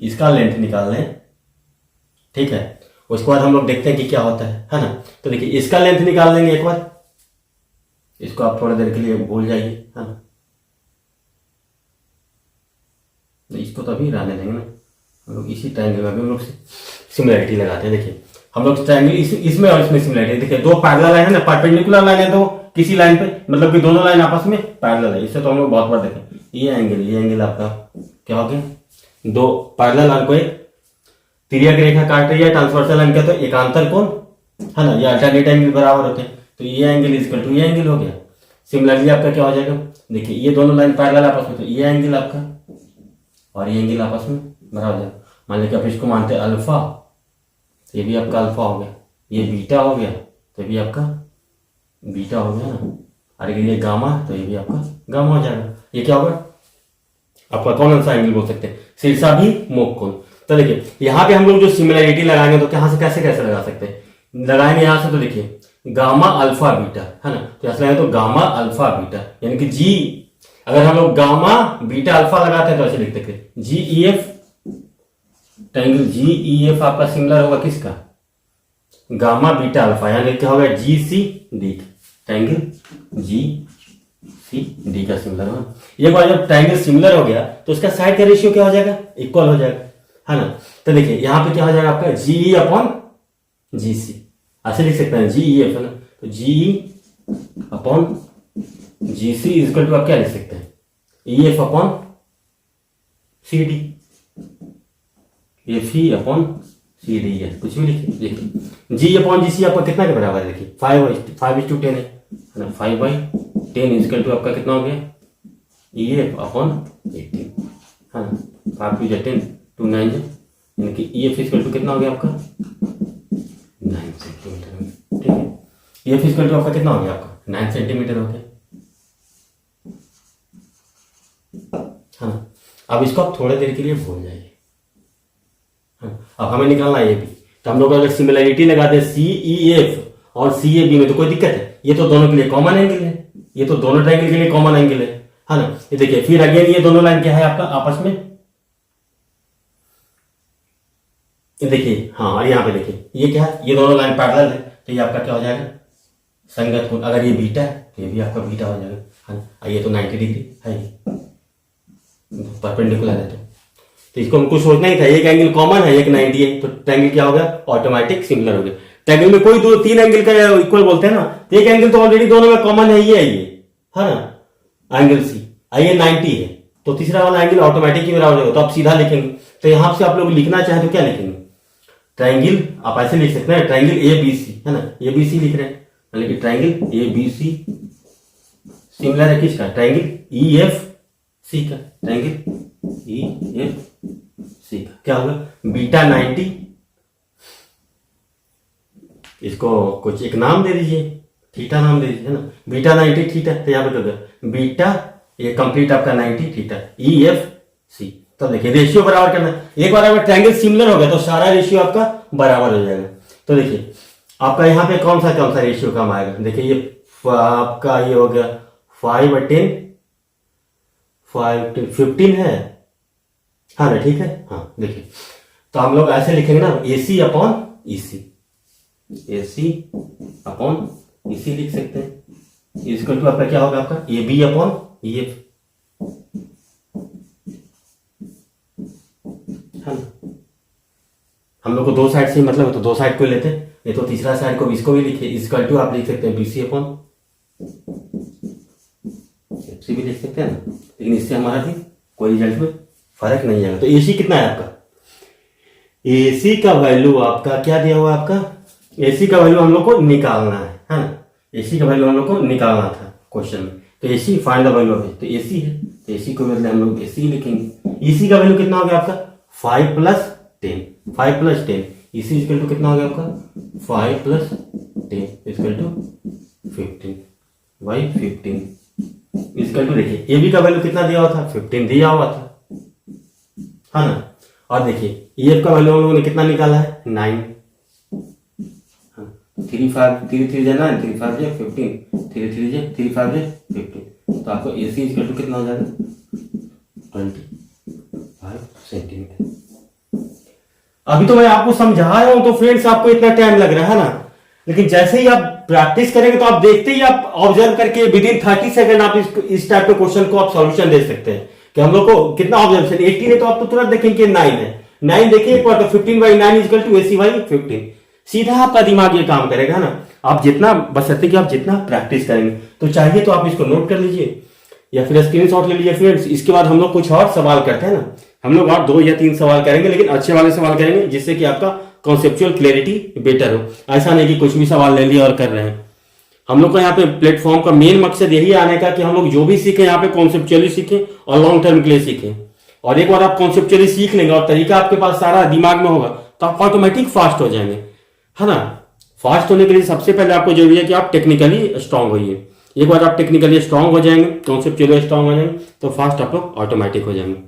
इसका लेंथ निकाल लें, ठीक है, उसके बाद हम लोग देखते हैं कि क्या होता है ना। तो देखिए इसका लेंथ निकाल लेंगे एक बार, इसको आप थोड़ी देर के लिए भूल जाइए है ना, इसको तो अभी रहने देंगे ना, हम लोग इसी ट्रायंगल में हम लोग सिमिलरिटी लगाते हैं। देखिए हम लोग ट्रायंगल इसमें और इसमें सिमिलरिटी, देखिए दो पैरेलल लाइन है ना, परपेंडिकुलर लाइन है, दो किसी लाइन पे, मतलब कि दोनों लाइन आपस में पैरेलल है, इससे तो हम लोग बहुत बार देखें। ये एंगल आपका क्या हो गया, दो पैरेलल लाइन को एक तिर्यक रेखा काट रही है, ट्रांसवर्सल लाइन का तो एकांतर कोण है ना, ये अल्टरनेट एंगल बराबर होते हैं, तो ये एंगल इक्वल टू ये एंगल हो गया। सिमिलरली आपका क्या हो जाएगा, देखिए ये दोनों लाइन पैरेलल आपस में, तो ये एंगल आपका और ये एंगल आपस में बराबर हो जाएगा। मान लीजिए आप इसको मानते हैं अल्फा, तो ये भी आपका अल्फा हो गया, ये बीटा हो गया, तो ये भी आपका बीटा हो गया ना, और ये गामा, तो ये भी आपका गामा हो जाएगा। ये क्या होगा आपका कौन सा एंगल बोल सकते हैं, शीर्षाभिमुख कोण। तो देखिए यहाँ पे हम लोग जो सिमिलरिटी लगाएंगे तो कहाँ से कैसे कैसे लगा सकते हैं, लगाएंगे यहाँ से, तो देखिए गामा अल्फा बीटा है ना, तो ऐसा लगाए तो गामा अल्फा बीटा, यानी कि जी, अगर हम लोग गामा बीटा अल्फा लगाते हैं तो ऐसे लिखते हैं जी ई एफ, ट्रायंगल जी ई एफ आपका सिमिलर होगा किसका, गामा बीटा अल्फा, यानी क्या होगा जी सी डी, ट्रायंगल जी सी डी का सिमिलर होगा। एक बार जब ट्रायंगल सिमिलर हो गया तो उसका साइड का रेशियो क्या हो जाएगा, इक्वल हो जाएगा है ना। तो देखिए यहाँ पे क्या हो जाएगा आपका जी ई अपॉन जी सी, ऐसे लिख सकते हैं जी ई एफ है ना, तो G E upon G C is equal to आप क्या लिख सकते हैं E F upon C D, F E upon C D है, कुछ भी लिखिए। देखिए जी अपॉन जी सी आपका कितना के बराबर है, देखिए 5:10 है ना, 5/10 इजकल टू आपका कितना हो गया ई एफ अपॉन 18 है ना, 5 2 10 2 9 यानी कि ई एफ इजकल टू कितना हो गया आपका 9 सेंटीमीटर, ठीक है। ई एफ इजकल टू आपका कितना हो गया आपका 9 सेंटीमीटर हो गया है ना। अब इसको आप थोड़ी देर के लिए भूल जाइए, अब हमें निकालना है ये भी, तो हम लोग अगर सिमिलरिटी लगाते हैं सी ई एफ और सी ए बी में तो कोई दिक्कत है, ये तो दोनों के लिए कॉमन एंगल है, ये तो दोनों ट्रायंगल के लिए कॉमन एंगल है ना। ये देखिए फिर अगेन ये दोनों लाइन क्या है आपका आपस में देखिए हाँ, और यहाँ पे देखिए ये क्या है, ये दोनों लाइन पैरेलल है, तो ये आपका क्या हो जाएगा, संगत कोण। अगर ये बीटा है तो ये भी आपका बीटा हो जाएगा, है ना। ये तो 90 डिग्री है, परपेंडिकुलर है, तो इसको हमको सोचना ही था, एक एंगल कॉमन है, एक 90 है, तो ट्रायंगल क्या हो गया, ऑटोमेटिक सिमिलर हो गया। ट्रायंगल में कोई दो तीन एंगल का इक्वल बोलते हैं ना, तो एक एंगल तो ऑलरेडी दोनों में कॉमन है, ये है ना, एंगल सी, ये 90 है, तो तीसरा वाला एंगल ऑटोमेटिक ही बराबर होगा, तो आप सीधा लिखेंगे। तो यहां से आप लोग लिखना चाहें तो क्या लिखेंगे, ट्रायंगल आप ऐसे लिख सकते हैं, ट्रायंगल ए बी सी, है ना, ए बी सी लिख रहे हैं, मतलब कि triangle A B C similar है किसका, ट्रायंगल ई एफ सी का, ट्रायंगल ई एफ सी का क्या होगा, बीटा 90, इसको कुछ एक नाम दे दीजिए, थीटा नाम दे दीजिए, है ना, बीटा 90 थीटा, तो यहाँ पे क्या बीटा, ये कंप्लीट आपका 90 थीटा, ई एफ सी। तो देखिए रेशियो बराबर करना, एक बार अगर ट्रायंगल सिमिलर हो गया तो सारा रेशियो आपका बराबर हो जाएगा। तो देखिए आपका यहाँ पे कौन सा रेशियो काम आएगा, देखिए ये आपका ये हो गया 5/10, 15 है, हाँ ना, ठीक है, हाँ देखिए, तो हम लोग ऐसे लिखेंगे ना, AC upon EC, AC upon EC लिख सकते हैं, इसको तो आपका क्या होगा, आपका AB अपॉन EF, है ना। हम लोग को दो साइड से मतलब है, तो दो साइड को लेते हैं, नहीं तो तीसरा साइड को इसको भी लिखे, इसकल टू आप लिख सकते हैं BC अपॉन FC भी लिख सकते हैं ना, लेकिन इससे हमारा भी कोई रिजल्ट में फर्क नहीं आएगा। तो AC कितना है आपका, AC का वैल्यू आपका क्या दिया हुआ है, आपका AC का वैल्यू हम लोग को निकालना है ना, AC का वैल्यू हम लोग को निकालना था क्वेश्चन में, तो AC फाइंड द वैल्यू है, तो AC है, तो AC को बदले हम लोग AC लिखेंगे। EC का वैल्यू कितना हो गया आपका 5 + 10, 5 + 10, EC इक्वल टू कितना हो गया आपका 5 + 10 इक्वल टू 15/15 इक्वल टू, देखिए AB का वैल्यू कितना दिया हुआ था, 15 दिया हुआ था, है ना। और देखिए EF का वैल्यू हम लोगों ने कितना निकाला है 9, 3 5 3 3 जा 9, 3 5 जा 15, 3 3 जा 3 5 जा 15, तो आपको AC इक्वल टू कितना हो जाएगा 25 सेंटीमीटर। अभी तो मैं आपको समझा रहा हूं, तो फ्रेंड्स आपको इतना टाइम लग रहा है ना, लेकिन जैसे ही आप प्रैक्टिस करेंगे तो आप देखते ही आप ऑब्जर्व करके विदिन 30 सेकंड आप इस टाइप के क्वेश्चन को आप सॉल्यूशन दे सकते हैं कि हम लोग को कितना ऑब्जर्वेशन 18 है, तो आप तो तुरंत देखेंगे 9 है, 9 देखिए एक बार, तो 15/9 इक्वल टू AC/15, सीधा आपका दिमाग ये काम करेगा ना। आप जितना बशर्ते कि आप जितना प्रैक्टिस करेंगे, तो चाहिए तो आप इसको नोट कर लीजिए या फिर स्क्रीनशॉट ले लीजिए फ्रेंड्स। इसके बाद हम लोग कुछ और सवाल करते हैं ना, हम लोग और 2 या 3 सवाल करेंगे, लेकिन अच्छे वाले सवाल करेंगे जिससे कि आपका कॉन्सेप्चुअल क्लैरिटी बेटर हो। ऐसा नहीं कि कुछ भी सवाल ले लिया और कर रहे हैं। हम लोग का यहाँ पे प्लेटफॉर्म का मेन मकसद यही आने का कि हम लोग जो भी सीखें यहाँ पे कॉन्सेप्चुअली सीखें और लॉन्ग टर्म के लिए सीखें। और एक बार आप कॉन्सेप्चुअली सीख लेंगे और तरीका आपके पास सारा दिमाग में होगा, तो आप ऑटोमेटिक फास्ट हो जाएंगे, है ना। फास्ट होने के लिए सबसे पहले आपको जरूरी है कि आप टेक्निकली स्ट्रांग होइए। एक बार आप टेक्निकली स्ट्रांग हो जाएंगे, कॉन्सेप्चुअली स्ट्रांग हो जाएंगे, तो फास्ट आप लोग ऑटोमेटिक हो जाएंगे।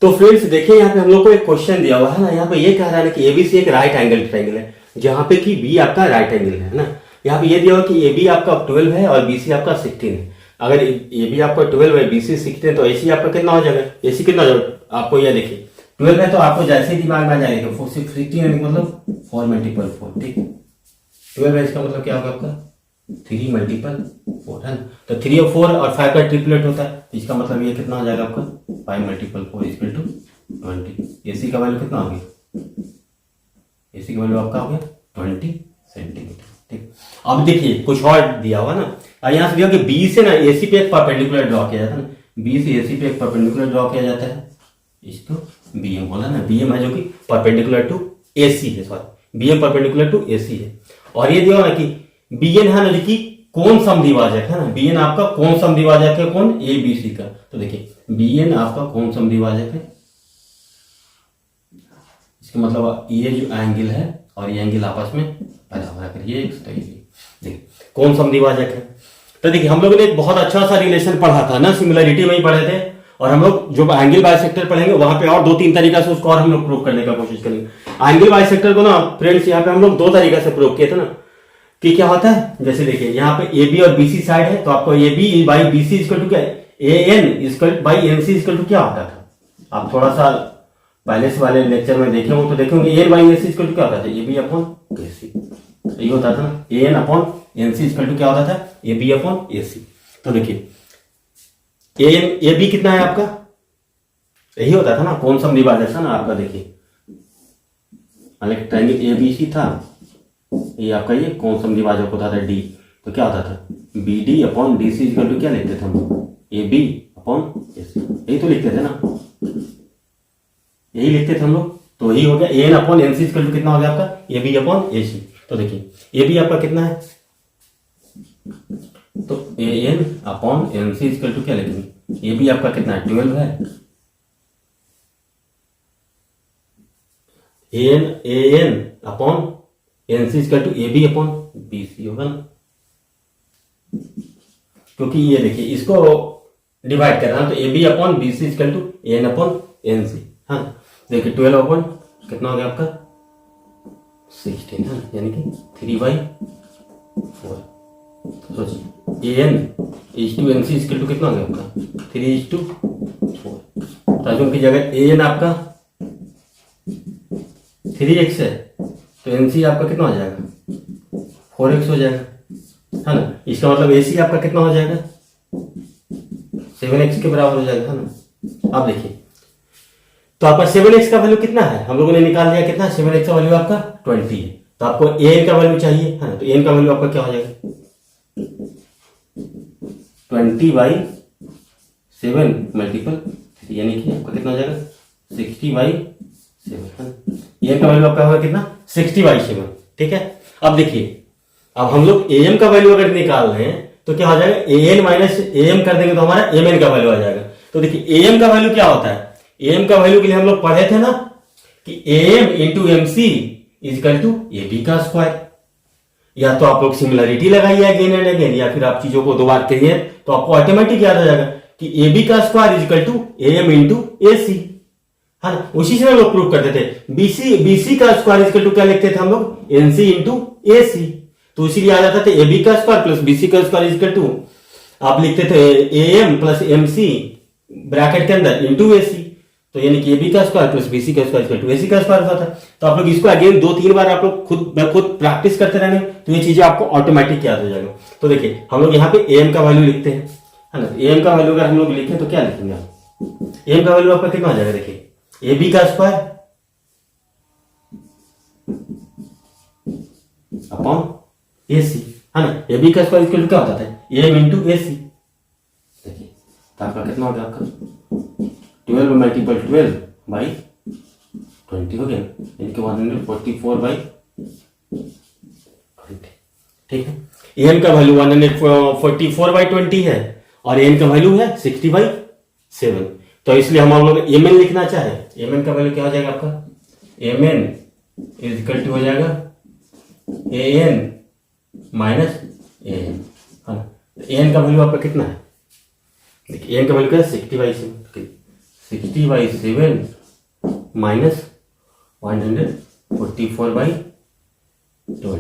तो फ्रेंड्स देखिए यहाँ पे हम लोग को एक क्वेश्चन दिया हुआ है ना, यहाँ पे ये कह रहा है कि एबीसी एक राइट एंगल ट्रायंगल है, जहां पे कि बी आपका राइट एंगल है ना। यहाँ पे ये दिया हुआ कि ए बी आपका 12 है और बीसी आपका 16 है। अगर ए बी आपका 12 है, बीसी 16 है, तो एसी आपका कितना हो जाएगा, एसी कितना हो जाएगा। आपको यह देखिए 12 है, तो आपको जैसे ही दिमाग में आ जाएगा 16 है, मतलब 4 × 4, ठीक है। 12 है, इसका मतलब क्या होगा आपका 3 × 4 है ना। तो 3 और 4 और 5 का ट्रिपलेट होता है, इसका मतलब ये कितना हो जाएगा आपका 5 × 4 इक्वल टू 20। एसी का वैल्यू कितना हो गया, एसी का वैल्यू आपका हो गया 20 सेंटीमीटर, ठीक। अब देखिए कुछ और दिया हुआ ना, यहाँ से दिया कि बी से ना एसी पे एक परपेंडिकुलर ड्रॉ किया जाता है ना, बी से एसी पे एक परपेंडिकुलर ड्रॉ किया जाता है, इसको बीएम बोला ना, बीएम है जो कि परपेंडिकुलर टू एसी है, sorry BM perpendicular to AC है। और ये दिया ना कि बीएन है ना, जो कि कौन समद्विभाजक है ना, बीएन आपका कौन समद्विभाजक है, कौन ए बी सी का। तो देखिए बीएन आपका कौन समद्विभाजक है, इसका मतलब ये जो एंगल है और ये एंगल आपस में बराबर करिए, देखिए कौन समद्विभाजक है। तो देखिए हम लोगों ने एक बहुत अच्छा सा रिलेशन पढ़ा था ना, सिमिलरिटी में ही पढ़े थे, और हम लोग जो एंगल बाइसेक्टर पढ़ेंगे वहां पे और 2-3 तरीका से उसको और हम लोग प्रूव करने का कोशिश करेंगे। एंगल बाइसेक्टर को ना फ्रेंड्स यहाँ पे हम लोग 2 तरीका से प्रूव किए थे ना, कि क्या होता है, जैसे देखिए यहाँ पे ए बी और बीसी साइड है, तो आपको A B by B C equal to क्या, A N equal by N C equal to क्या होता था। आप थोड़ा सा पहले से वाले लेक्चर में देखे हो तो देखेंगे A N by A C equal to क्या होता था, ए बी अपॉन ए सी, यही होता था ना, A N upon N C equal to क्या होता था, A B upon A C. तो देखिए ए एन ए बी कितना है आपका, यही होता था ना, कौन सा विभाजक था ना आपका, देखिए ट्रायंगल ए बी सी था, ये आपका ये कौन सा विभाजक होता था, डी, तो क्या होता था, B D upon D C equal to क्या लिखते थे हम, ए बी अपॉन ए सी, यही तो लिखते थे ना, यही लिखते थे हम लोग। तो यही हो गया A N upon N C equal to कितना हो गया आपका, ए बी अपॉन ए सी। तो देखिए ए बी आपका कितना है, तो A N upon N C equal to क्या लिखेंगे, ए बी आपका कितना है, 12 है, A N upon N C equal to A B upon B C होगा ना, क्योंकि ये देखिए इसको डिवाइड करना तो A B upon B C equal to A N upon N C. हाँ देखिए 12 अपॉन कितना हो गया आपका 16 है, यानी कि 3/4। सोचिए A N is to N C equal to कितना हो गया आपका 3:4। ताकि की जगह ए एन आपका 3x है तो एन सी आपका कितना हो जाएगा 4x हो जाएगा, है ना। इसका मतलब ए सी आपका कितना हो जाएगा 7x के बराबर हो जाएगा, है ना। अब देखिए तो आपका 7x का वैल्यू कितना है, हम लोगों ने निकाल लिया कितना, 7x का वैल्यू आपका 20 है, तो आपको ए एन का वैल्यू चाहिए, है ना। तो ए एन का वैल्यू आपका क्या हो जाएगा 20/7 मल्टीपल, यानी कि आपका कितना हो जाएगा 60/7, है ना। ए एन का वैल्यू आपका होगा कितना 60/7, ठीक है। अब देखिए अब हम लोग ए एम का वैल्यू अगर निकाल रहे हैं तो क्या हो जाएगा A N minus A M कर देंगे तो हमारा एम एन का वैल्यू आ जाएगा। तो देखिए ए एम का वैल्यू क्या होता है, ए एम का वैल्यू के लिए हम लोग पढ़े थे ना कि A M into M C is equal to A B का स्क्वायर, या तो आप लोग सिमिलरिटी लगाइए अगेन एंड अगेन, या फिर आप चीजों को दो बार कहिए तो आपको ऑटोमेटिक याद आ जाएगा कि ए बी का square is equal to A M into A C, है ना। उसी से हम लोग प्रूव करते थे बीसी का स्क्वायर इजकल टू क्या लिखते थे हम लोग एनसी इंटू ए सी, तो इसीलिए आ जाता था ए बी का स्क्वायर प्लस बीसी का स्क्वायर इजकल टू आप लिखते थे A M plus M C bracket के अंदर इंटू ए सी, तो यानी कि ए बी का स्क्वायर प्लस बीसी का square is equal to A C का स्क्वायर होता था। तो आप लोग इसको अगेन 2-3 बार आप लोग खुद प्रैक्टिस करते रहेंगे तो ये चीजें आपको ऑटोमेटिक याद हो जाएगा। तो देखिए हम लोग यहाँ पे ए एम का वैल्यू लिखते हैं, है ना। ए एम का वैल्यू अगर हम लोग लिखें तो क्या लिखेंगे आप, ए एम का वैल्यू आपका कितना हो जाएगा, देखिए ए बी का स्क्वायर अपॉन ए सी, है ना। ए बी का स्क्वायर इक्वल टू क्या होता था ए एम इंटू ए सी, देखिए तो आपका कितना हो गया आपका 12 मल्टीपल 12/20 हो गया, यानी कि 144/20, ठीक है। ए एम का वैल्यू 144/20 है और ए एन का वैल्यू है 60/7, तो इसलिए हम लोग एम एन लिखना चाहे, एम एन का वैल्यू क्या हो जाएगा आपका एम एन इजकल टू हो जाएगा A N minus A N, है ना। ए एन का वैल्यू आपका कितना है, देखिए ए एन का वैल्यू क्या है 60/7, 60/7 माइनस 144/20, तो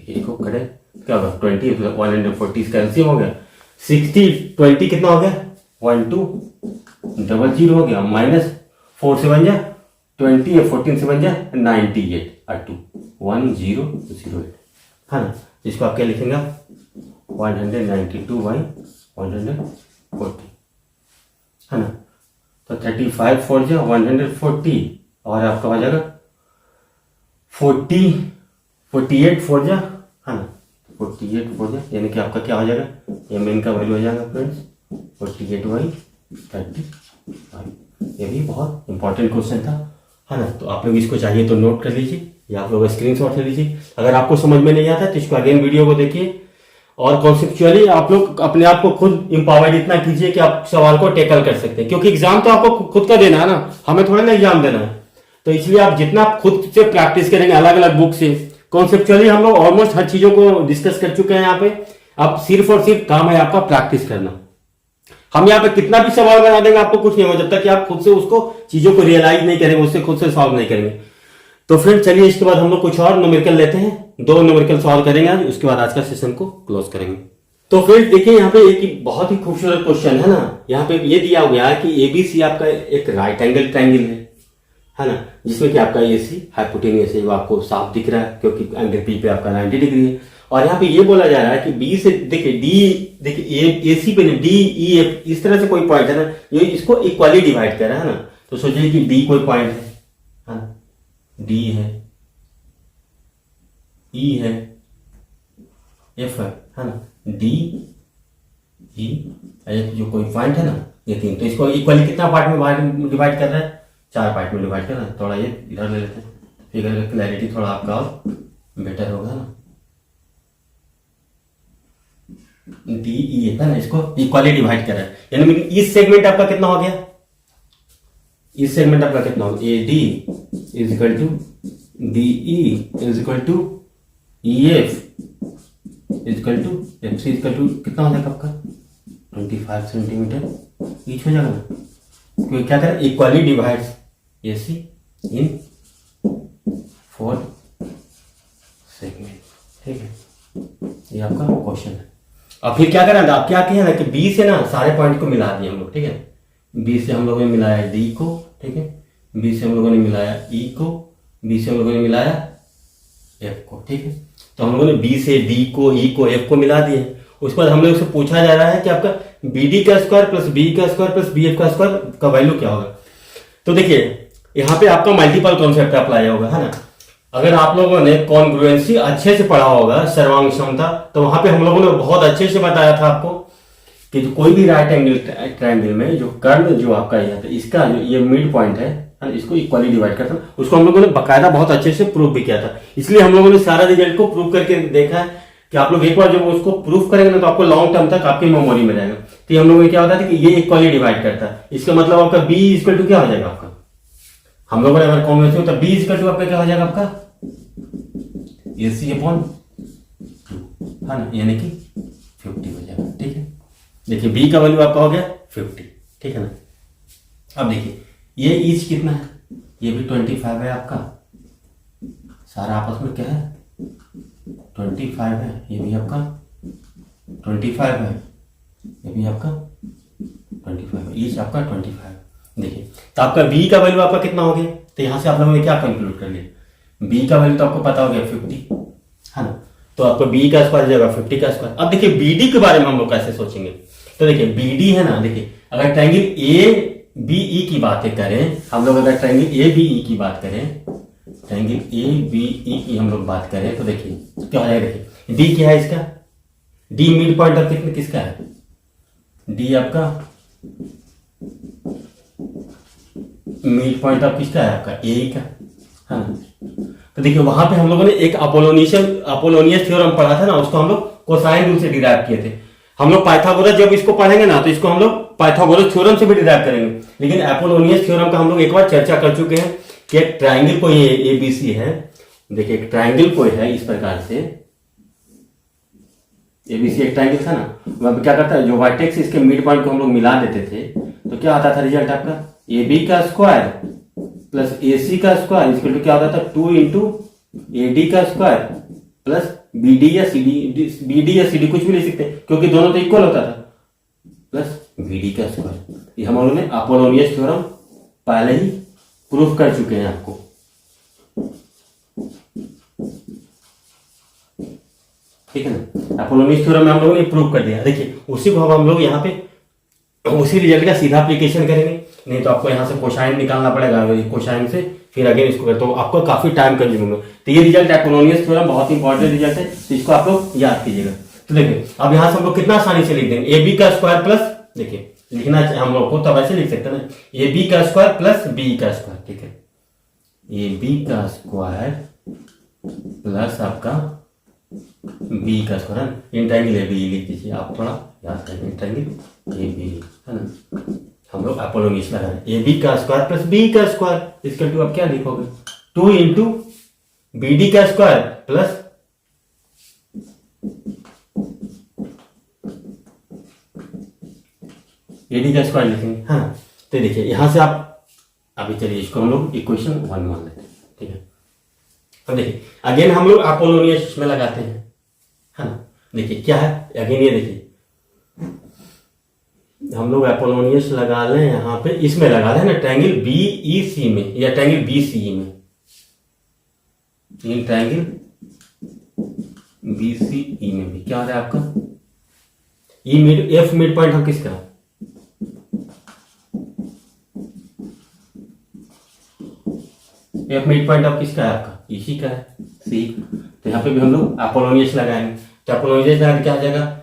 इसको करें क्या होगा 20 140 का एलसीएम हो गया, 60 20 कितना हो गया 1200 हो गया, माइनस 4 से बन जा 20 है 14 से बन जा 98 और 2 1008, है ना। इसको आप क्या लिखेंगे 192/140, है ना। तो 35 4 जा 140 और आपका हो जाएगा 48 4 जा, है ना। 48 4 जा यानी कि आपका क्या हो जाएगा एम एन का वैल्यू हो जाएगा फ्रेंड्स 48/35। ये भी बहुत इंपॉर्टेंट क्वेश्चन था, है ना। तो आप लोग इसको चाहिए तो नोट कर लीजिए या आप लोग स्क्रीनशॉट ले लीजिए। अगर आपको समझ में नहीं आता तो इसको अगेन वीडियो को देखिए और कॉन्सेप्चुअली आप लोग अपने आप को खुद इंपावर्ड इतना कीजिए कि आप सवाल को टैकल कर सकते हैं, क्योंकि एग्जाम तो आपको खुद का देना है ना, हमें थोड़ा ना एग्जाम देना है। तो इसलिए आप जितना खुद से प्रैक्टिस करेंगे अलग अलग बुक से, कॉन्सेप्चुअली हम लोग ऑलमोस्ट हर चीजों को डिस्कस कर चुके हैं यहाँ पे। अब सिर्फ और सिर्फ काम है आपका प्रैक्टिस करना। हम यहाँ पे कितना भी सवाल बना देंगे आपको कुछ नहीं होगा जब तक कि आप खुद से उसको चीजों को रियलाइज नहीं करेंगे, उससे खुद से सॉल्व नहीं करेंगे। तो फिर चलिए इसके बाद हम लोग कुछ और न्यूमेरिकल लेते हैं, 2 न्यूमेरिकल सॉल्व करेंगे आज, उसके बाद आज का सेशन को क्लोज करेंगे। तो फिर देखिए यहाँ पे एक बहुत ही खूबसूरत क्वेश्चन है ना, यहाँ पे ये दिया हुआ है कि एबीसी आपका एक राइट एंगल ट्रायंगल है, है ना, जिसमें कि आपका AC हाइपोटेनियस है, वो आपको साफ दिख रहा है क्योंकि एंगल P पे आपका 90 डिग्री है। और यहाँ पे ये बोला जा रहा है कि B से देखिए D, देखिए AC पे D E F इस तरह से कोई पॉइंट है ना, ये इसको इक्वली डिवाइड कर रहा है ना। तो सोचिए कि D कोई पॉइंट है ना, D है, E है, F है ना, D E F जो कोई पॉइंट है ना, ये तीन। तो इसको इक्वली कितना पार्ट में डिवाइड कर रहा है, 4 पार्ट में डिवाइड कर रहा है। थोड़ा ये इधर ले लेते हैं, फिगर का क्लैरिटी थोड़ा आपका और बेटर होगा ना। डी ई है ना, इसको इक्वली डिवाइड कर रहा है, यानी इस सेगमेंट आपका कितना हो गया, इस सेगमेंट आपका कितना हो गया, A D is equal to D E is equal to E F is equal to F C is equal to कितना हो जाएगा आपका 25 सेंटीमीटर ईच हो जाएगा ना। क्योंकि क्या करें, इक्वली डिवाइड्स ए सी इन 4 सेगमेंट, ठीक है, ये आपका क्वेश्चन है। अब फिर क्या करना, आप क्या किया ना कि बी से ना सारे पॉइंट को मिला दिए हम लोग, ठीक है। बी से हम लोगों ने मिलाया डी को, ठीक है, बी से हम लोगों ने मिलाया ई को, बी से हम लोगों ने मिलाया एफ को, ठीक है। तो हम लोगों ने बी से डी को, ई को, एफ को मिला दिए। उसके बाद हम लोग से पूछा जा रहा है कि आपका बी डी का स्क्वायर प्लस बी का स्क्वायर प्लस बी एफ का स्क्वायर का वैल्यू क्या होगा। तो देखिए यहाँ पे आपका मल्टीपल कॉन्सेप्ट अप्लाई होगा, है ना। अगर आप लोगों ने कॉन्ग्रुएंसी अच्छे से पढ़ा होगा, सर्वांग क्षमता, तो वहां पे हम लोगों ने बहुत अच्छे से बताया था आपको कि जो कोई भी राइट एंगल ट्रायंगल में जो कर्ण जो आपका ये है, इसका जो ये मिड पॉइंट है, इसको इक्वली डिवाइड करता है, उसको हम लोगों ने बकायदा बहुत अच्छे से प्रूव भी किया था। इसलिए हम लोगों ने सारा रिजल्ट को प्रूव करके देखा है कि आप लोग एक बार जब उसको प्रूफ करेंगे ना तो आपको लॉन्ग टर्म तक आपकी मेमोरी में रहेगा। तो हम लोगों ने क्या होता था कि ये इक्वली डिवाइड करता है, इसका मतलब आपका बी इक्वल टू क्या हो जाएगा आपका, हम लोगों ने अगर कॉम्बिनेशन तो बी इक्वल टू आपका क्या हो जाएगा आपका AC अपॉन 2, है ना, यानी कि 50 हो जाएगा, ठीक है। देखिए बी का वैल्यू आपका हो गया 50, ठीक है ना। अब देखिए ये ईच कितना है, ये भी 25 है आपका, सारा आपस में क्या है 25 है, ये भी आपका 25 है, ये भी आपका 25 है, ईच आपका 25 है। देखिए तो आपका बी का वैल्यू आपका कितना हो गया, तो यहां से आप लोगों ने क्या कंक्लूड कर लिया, बी का वैल्यू तो आपको पता हो गया 50, है ना। तो आपको बी का स्क्वायर जाएगा 50 का स्क्वायर। अब देखिए बीडी के बारे में हम लोग कैसे सोचेंगे, तो देखिए बीडी है ना, देखिए अगर ट्रायंगल ए बी ई की बातें करें हम लोग, अगर ट्रायंगल ए बी ई की बात करें, ट्रायंगल ए बी ई की हम लोग बात करें तो देखिए क्या हो जाएगा, देखिए डी क्या है इसका, डी मिड पॉइंट ऑफ कितने किसका है, डी आपका मिड पॉइंट ऑफ किसका है आपका ए का, हाँ। तो देखिए वहां पे हम लोगों ने एक अपोलोनियस थ्योरम पढ़ा था ना, उसको हम लोग कोसाइन रूल से डिराइव किए थे। हम लोग पाइथागोरस जब इसको पढ़ेंगे ना तो इसको हम लोग पाइथागोरस थ्योरम से भी डिराइव करेंगे, लेकिन अपोलोनियस थ्योरम का हम लोग एक बार चर्चा कर चुके हैं कि एक ट्राइंगल कोई एबीसी है। देखिए एक ट्राइंगल कोई है इस प्रकार से, एबीसी एक ट्राइंगल था ना, वहां पे क्या करता है जो वर्टेक्स इसके मिड पॉइंट को हम लोग मिला देते थे तो क्या आता था रिजल्ट आपका, ए बी का स्क्वायर प्लस ए सी का स्क्वायर इक्वल टू क्या होता था 2 इंटू ए डी का स्क्वायर प्लस बी डी या सी डी, बी डी या सी डी कुछ भी ले सकते हैं क्योंकि दोनों तो इक्वल होता था, प्लस बी डी का स्क्वायर। ये हम लोगों ने अपोलोनियस थ्योरम पहले ही प्रूफ कर चुके हैं आपको, ठीक है ना। अपोलोनियस थ्योरम में हम लोगों ने प्रूफ कर दिया। देखिए उसी को हम लोग यहाँ पे उसी रिजल्ट का सीधा एप्लीकेशन करेंगे, नहीं तो आपको यहाँ से कोसाइन निकालना पड़ेगा, कोसाइन से फिर अगेन इसको कर, तो आपको काफी टाइम कंज्यूम होगा। तो ये रिजल्ट अपोलोनियस थ्योरम बहुत इंपॉर्टेंट रिजल्ट है, तो इसको आप लोग याद कीजिएगा। तो देखिए अब यहाँ से हम लोग कितना आसानी से लिख देंगे, ए बी का स्क्वायर प्लस, देखिए लिखना हम लोग को तब ऐसे लिख सकते हैं ना, ए बी का स्क्वायर प्लस बी का स्क्वायर, ठीक है, ए बी का स्क्वायर प्लस आपका बी का स्क्वायर, इंट्रायंगल ए बी लिख दीजिए आप, थोड़ा याद करेंगे इंट्रायंगल ए बी, है ना। हम लोग अपोलोनियस लगा रहे हैं, ए बी का स्क्वायर प्लस बी का स्क्वायर इसके टू आप क्या लिखोगे 2 इंटू बी डी का स्क्वायर प्लस ए डी का स्क्वायर लिखेंगे, हाँ। तो देखिए यहां से आप अभी चलिए इसको हम लोग इक्वेशन 1 मान लेते हैं, ठीक है। अब देखिए अगेन हम लोग अपोलोनियस में लगाते हैं, है ना। देखिए क्या है अगेन, ये देखिए हम लोग अपोलोनियस लगा लें यहाँ पे, इसमें लगा लें ना ट्रायंगल बी ई सी में या ट्रायंगल बी सी में, इन ट्रायंगल बी सी ई में भी क्या हो रहा है आपका ई मिड एफ मिड पॉइंट हम किसका, एफ मिड पॉइंट अब किसका है आपका इसी का है सी। तो यहाँ पे भी हम लोग अपोलोनियस लगाएंगे, तो अपोलोनियस लगा क्या आ जाएगा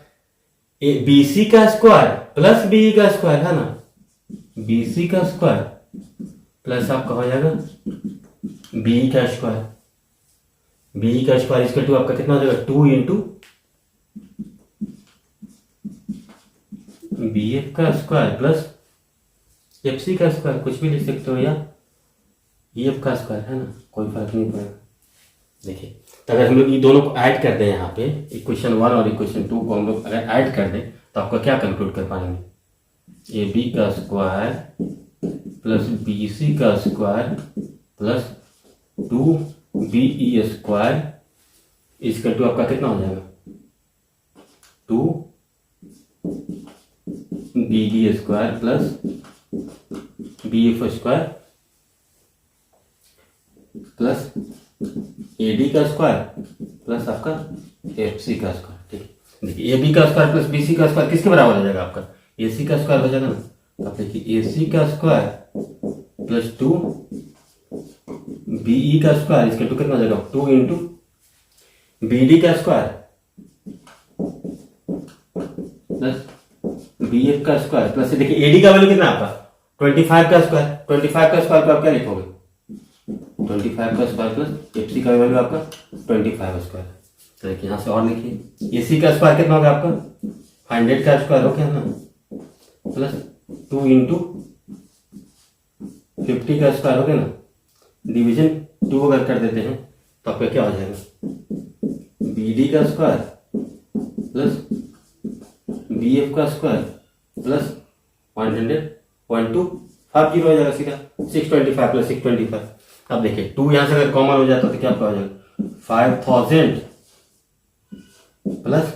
बी सी का स्क्वायर प्लस बी का स्क्वायर है ना, बी सी का स्क्वायर प्लस आपका हो जाएगा बी का स्क्वायर, बी का स्क्वायर इसका टू आपका कितना हो जाएगा 2 इंटू बी एफ का स्क्वायर प्लस एफ सी का स्क्वायर, कुछ भी लिख सकते हो या ई एफ का स्क्वायर है ना, कोई फर्क नहीं पड़ेगा। देखिए तो अगर हम लोग ये दोनों को ऐड कर दें यहाँ पे इक्वेशन 1 और इक्वेशन 2 को हम लोग अगर ऐड कर दें तो आपका क्या कंक्लूड कर पाएंगे, ए बी का स्क्वायर प्लस बी सी का square plus 2 B E square इसका टू आपका कितना हो जाएगा 2 B D square plus B F square plus A D का स्क्वायर प्लस आपका एफ सी का स्क्वायर। ठीक है, देखिए ए बी का स्क्वायर प्लस बी सी का स्क्वायर किसके बराबर हो जाएगा आपका ए सी का स्क्वायर हो जाएगा ना, तो आप देखिए ए सी का स्क्वायर प्लस 2 बी ई का स्क्वायर इसका टू कितना हो जाएगा 2 इंटू बी डी का स्क्वायर प्लस बी एफ का स्क्वायर प्लस देखिए ए डी का वैल्यू कितना आपका 25 का स्क्वायर, 25 का स्क्वायर को आप क्या लिखोगे 25 का स्क्वायर प्लस एफ सी का वैल्यू आपका 25 स्क्वायर। तो देखिए यहाँ से और लिखिए ए सी का स्क्वायर कितना हो गया आपका 100 का स्क्वायर हो गया ना प्लस 2 इंटू 50 का स्क्वायर हो गया ना, डिवीजन 2 अगर कर देते हैं तो आपका क्या हो जाएगा बी डी का स्क्वायर प्लस बी एफ का स्क्वायर प्लस 100.250 हो जाएगा सीधा 625 प्लस 625। अब देखिए 2 यहां से अगर कॉमन हो जाता तो क्या हो जाएगा 5000 प्लस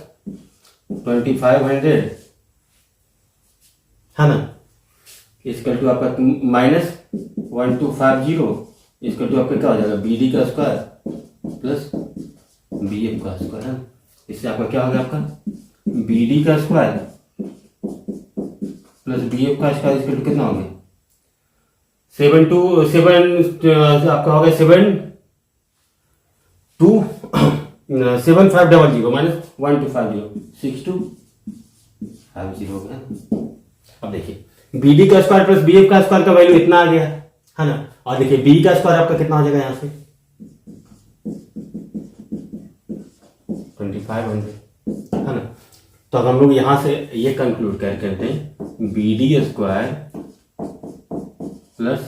2500 है ना, इसका टू आपका माइनस 1250 इसका टू आपका क्या हो जाएगा बी डी का स्क्वायर प्लस बी एफ का स्क्वायर है ना, इससे आपका क्या हो गया आपका बी डी का स्क्वायर प्लस बी एफ का स्क्वायर इसका टू कितना हो गया 7 टू 7 आपका हो गया 7 2 7500 माइनस 1250 6250 हो गया। अब देखिए बी डी का स्क्वायर प्लस बी एफ का स्क्वायर का वैल्यू इतना आ गया है ना, और देखिए बी का स्क्वायर आपका कितना हो जाएगा यहां से 2500 है ना। तो अब हम लोग यहां से ये कंक्लूड करते हैं B D square plus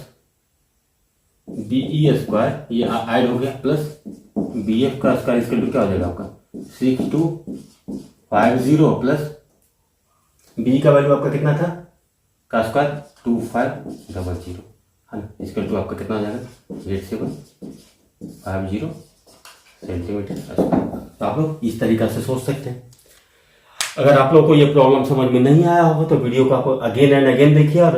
B E square ये ऐड हो गया प्लस बी एफ का स्क्वायर इसका क्या हो जाएगा आपका 6250 प्लस बी का वैल्यू आपका कितना था का स्क्वायर 2500 है ना, इसका टू आपका कितना हो जाएगा 8750 सेंटीमीटर स्क्वायर। तो आप लोग इस तरीका से सोच सकते हैं। अगर आप लोगों को ये प्रॉब्लम समझ में नहीं आया होगा तो वीडियो को आप अगेन एंड अगेन देखिए, और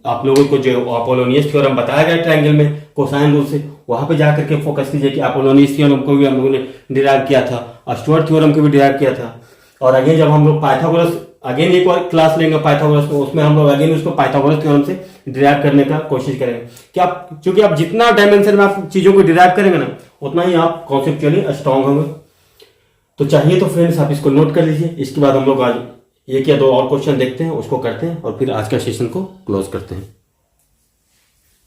आप लोगों को जो अपोलोनियस थ्योरम बताया गया ट्रायंगल में कोसाइन रूल से वहां पे जाकर के फोकस कीजिए कि अपोलोनियस थ्योरम को भी हम लोगों ने डिराइव किया था और स्टुअर्ट थ्योरम को भी डिराइव किया था। और अगेन जब हम लोग पाइथागोरस अगेन एक और क्लास लेंगे पाइथागोरस को, उसमें हम लोग अगेन उसको पाइथागोरस थ्योरम से डिराइव करने का कोशिश करेंगे कि आप क्योंकि आप जितना डायमेंशन में आप चीजों को डिराइव करेंगे ना उतना ही आप कॉन्सेप्चुअली स्ट्रांग होंगे। तो चाहिए तो फ्रेंड्स आप इसको नोट कर लीजिए। इसके बाद हम लोग आज एक या दो और क्वेश्चन देखते हैं, उसको करते हैं और फिर आज का सेशन को क्लोज करते हैं।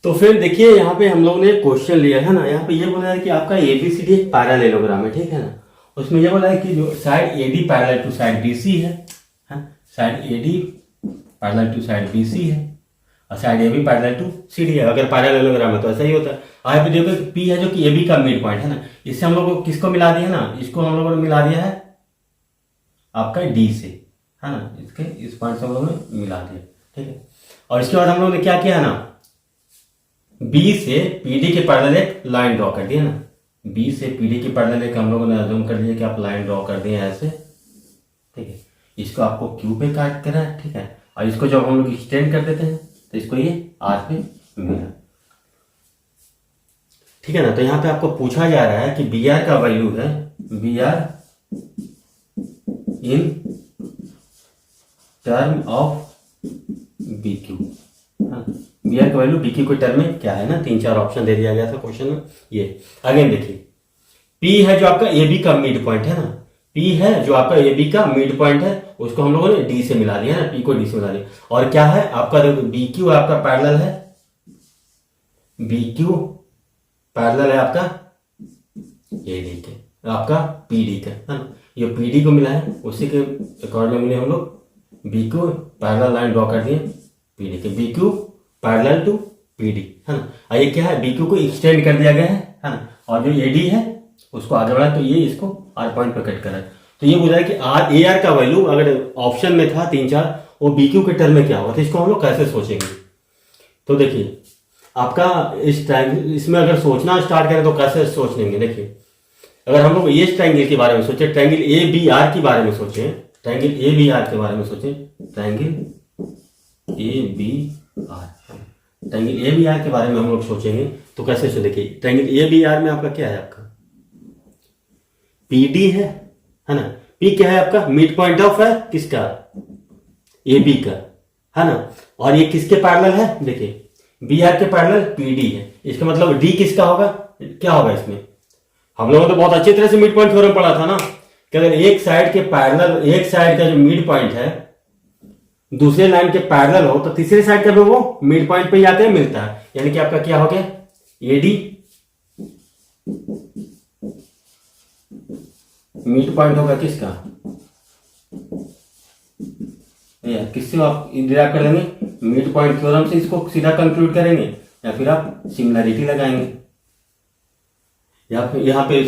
तो फिर देखिए यहाँ पे हम लोग ने क्वेश्चन लिया है ना, यहाँ पे ये बोला है कि आपका एबीसीडी एक पैरेललोग्राम है, ठीक है ना। उसमें ये बोला है कि जो side AD parallel to side BC है, side AD parallel to side BC है और side AB parallel to CD है। अगर पैरेललोग्राम है तो ऐसा ही होता है। और यहाँ पे देखो पी है जो कि एबी का मिड पॉइंट है ना, इससे हम लोग को किसको मिला दिया ना, इसको हम लोगों ने मिला दिया है आपका डी से, है ना, इसके इस पॉइंट से हम लोगों ने मिला दिया, ठीक है। और इसके बाद हम लोगों ने क्या किया ना, बी से पीडी के पैरेलल एक लाइन ड्रॉ कर दिया ना, बी से पीडी के पैरेलल एक हम लोगों ने अज्यूम कर लिया कि आप लाइन ड्रॉ कर दिए ऐसे, ठीक है। इसको आपको क्यू पे काट करना है, ठीक है। और इसको जब हम लोग एक्सटेंड कर देते हैं तो इसको ये आर पे मिला। ठीक है ना। तो यहाँ पे आपको पूछा जा रहा है कि बी आर का वैल्यू है B R in term of B Q. B R का वैल्यू बी क्यू के टर्म में क्या है ना, 3-4 ऑप्शन दे दिया गया था क्वेश्चन में। ये अगेन देखिए, पी है जो आपका ए बी का मिड पॉइंट है ना, पी है जो आपका ए बी का मिड पॉइंट है, उसको हम लोगों ने डी से मिला दिया ना, पी को डी से मिला दिया। और क्या है आपका, देखो बी क्यू आपका पैरेलल है, बी क्यू पैरेलल है आपका ए डी के, आपका पी डी का है ना। ये पी डी को मिला है, उसी के अकॉर्डिंगली हम लोग B Q parallel line draw कर दिए पी डी के, B Q parallel to P D है ना। और ये क्या है, बी क्यू को एक्सटेंड कर दिया गया है ना, और जो ए डी है उसको आगे बढ़ा, तो ये इसको आर पॉइंट पर कट करा है। तो ये बोला है कि आर ए आर का वैल्यू अगर ऑप्शन में था 3-4, वो बी क्यू के टर्म में क्या होगा, तो इसको हम लोग कैसे सोचेंगे। तो देखिए आपका इस ट्रायंगल, इसमें अगर सोचना स्टार्ट करें तो कैसे सोच लेंगे। देखिए अगर हम लोग इस ट्रायंगल के बारे में सोचे, ट्रायंगल ए बी आर के बारे में सोचे, ट्रायंगल ए बी आर के बारे में सोचे, triangle A B R, triangle A B R के बारे में हम लोग सोचेंगे तो कैसे सोचे। देखिए ट्रायंगल ए बी आर में आपका क्या है, आपका पी डी है ना, पी क्या है आपका मिड पॉइंट ऑफ है किसका, ए बी का है ना। और ये किसके पैरेलल है, देखिए बी आर के पैरेलल पी डी है, इसका मतलब डी किसका होगा, क्या होगा इसमें। हम लोगों ने तो बहुत अच्छी तरह से मिड पॉइंट थ्योरम पढ़ा था ना, कि अगर एक साइड के पैरेलल, एक साइड का जो मिड पॉइंट है दूसरे लाइन के पैरेलल हो तो तीसरे साइड का भी वो मिड पॉइंट पे ही आके मिलता है, यानी कि आपका क्या हो गया ए डी मिड पॉइंट होगा किसका, किससे आप डिराइव कर लेंगे, मिड पॉइंट थ्योरम से इसको सीधा कंक्लूड करेंगे, या फिर आप सिमिलरिटी लगाएंगे, यहाँ पे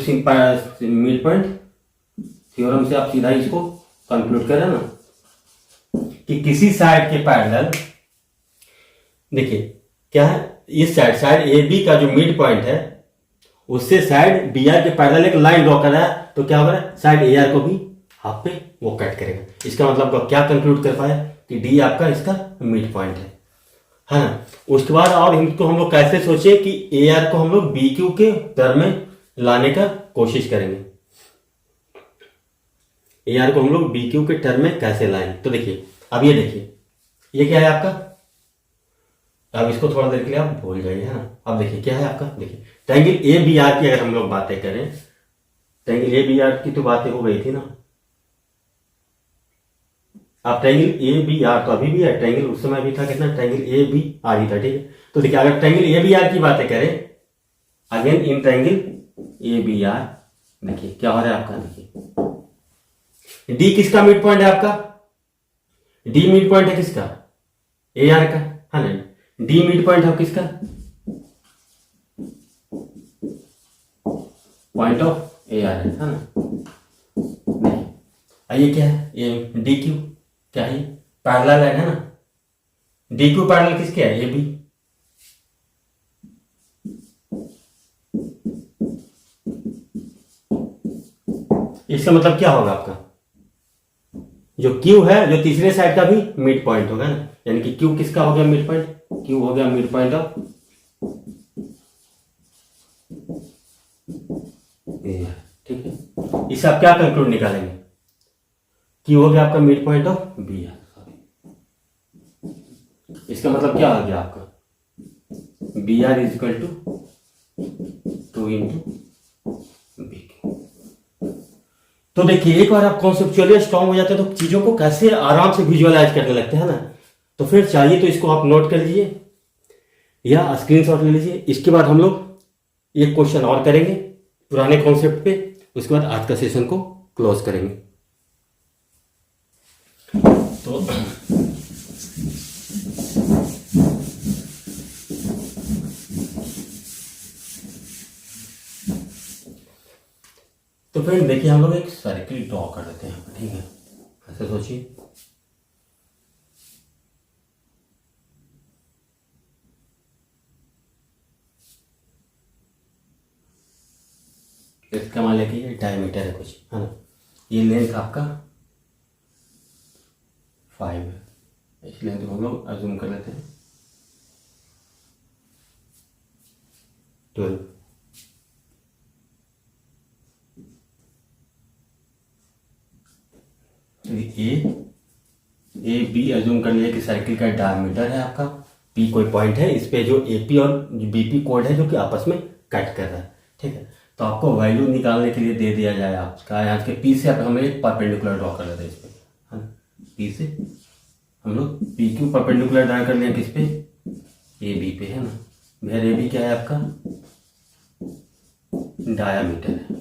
मिड पॉइंट थ्योरम से आप सीधा इसको कंक्लूड करें ना कि किसी साइड के पैरेलल, देखिए क्या है, इस साइड ए बी का जो मिड पॉइंट है उससे साइड बी आर के पैरेलल एक लाइन ड्रॉ कर रहा है, तो क्या होगा साइड ए आर को भी हाफ पे वो कट करेगा। इसका मतलब आप क्या कंक्लूड कर पाए कि डी आपका इसका मिड पॉइंट है ना। उसके बाद और इनको हम लोग कैसे सोचे कि ए आर को हम लोग बी क्यू के टर्म में लाने का कोशिश करेंगे, ए आर को हम लोग बी क्यू के टर्म में कैसे लाएंगे। तो देखिए अब ये देखिए, ये क्या है आपका, अब इसको थोड़ा देर के लिए आप भूल जाइए है ना। अब देखिए क्या है आपका, देखिए ट्रायंगल ए बी आर की अगर हम लोग बातें करें, ट्रायंगल ए बी आर की तो बातें हो गई थी ना। अब ट्रायंगल ए बी आर तो अभी भी है, ट्रायंगल उस समय भी था कितना, ट्रायंगल ए बी आर ही था, ठीक है। तो देखिए अगर ट्रायंगल ए बी आर की बातें करें, again in triangle A B R, देखिए क्या हो रहा है आपका, देखिए डी किसका मिड पॉइंट है आपका, डी मिड पॉइंट है किसका, ए आर का है ना। डी मिड पॉइंट है किसका, पॉइंट ऑफ ए आर है ना। ये क्या है, ये डी क्यू क्या है, पैरेलल है ना, डी क्यू पैरेलल किसके है, ए बी। इसका मतलब क्या होगा आपका, जो क्यू है जो तीसरे साइड का भी मिड पॉइंट होगा ना, यानी कि क्यू किसका हो गया मिड पॉइंट, क्यू हो गया मिड पॉइंट ऑफ ए, ठीक है। इससे आप क्या कंक्लूड निकालेंगे, क्यू हो गया आपका mid point of B R. इसका मतलब क्या हो गया आपका, B R is equal to 2 into B Q. तो देखिए एक बार आप कॉन्सेप्चुअली स्ट्रांग हो जाते हैं तो चीजों को कैसे आराम से विजुअलाइज करने लगते हैं ना। तो फिर चाहिए तो इसको आप नोट कर लीजिए या स्क्रीनशॉट ले लीजिए। इसके बाद हम लोग एक क्वेश्चन और करेंगे पुराने कॉन्सेप्ट पे, उसके बाद आज का सेशन को क्लोज करेंगे। तो फ्रेंड देखिए हम लोग एक सर्किल ड्रॉ कर देते हैं, ठीक है। ऐसे सोचिए, इसका मान लेके ये डायमीटर है कुछ है ना, ये लेंथ आपका 5 है, इसलिए तो हम लोग अज्यूम कर लेते हैं 12। तो ए बी अज्यूम कर लिया कि सर्किल का डायमीटर है आपका, पी कोई पॉइंट है, इस पे जो एपी और बीपी कोड है जो कि आपस में कट कर रहा है, ठीक है। तो आपको वैल्यू निकालने के लिए दे दिया जाए आपका यहाँ के पी से, अब हम एक परपेंडिकुलर ड्रॉ कर लेते हैं इस पे, है ना। पी से हम लोग पी क्यू परपेंडिकुलर ड्रा कर लिया किस पे, ए बी पे, है ना। वेयर ए बी क्या है आपका, डायामीटर है,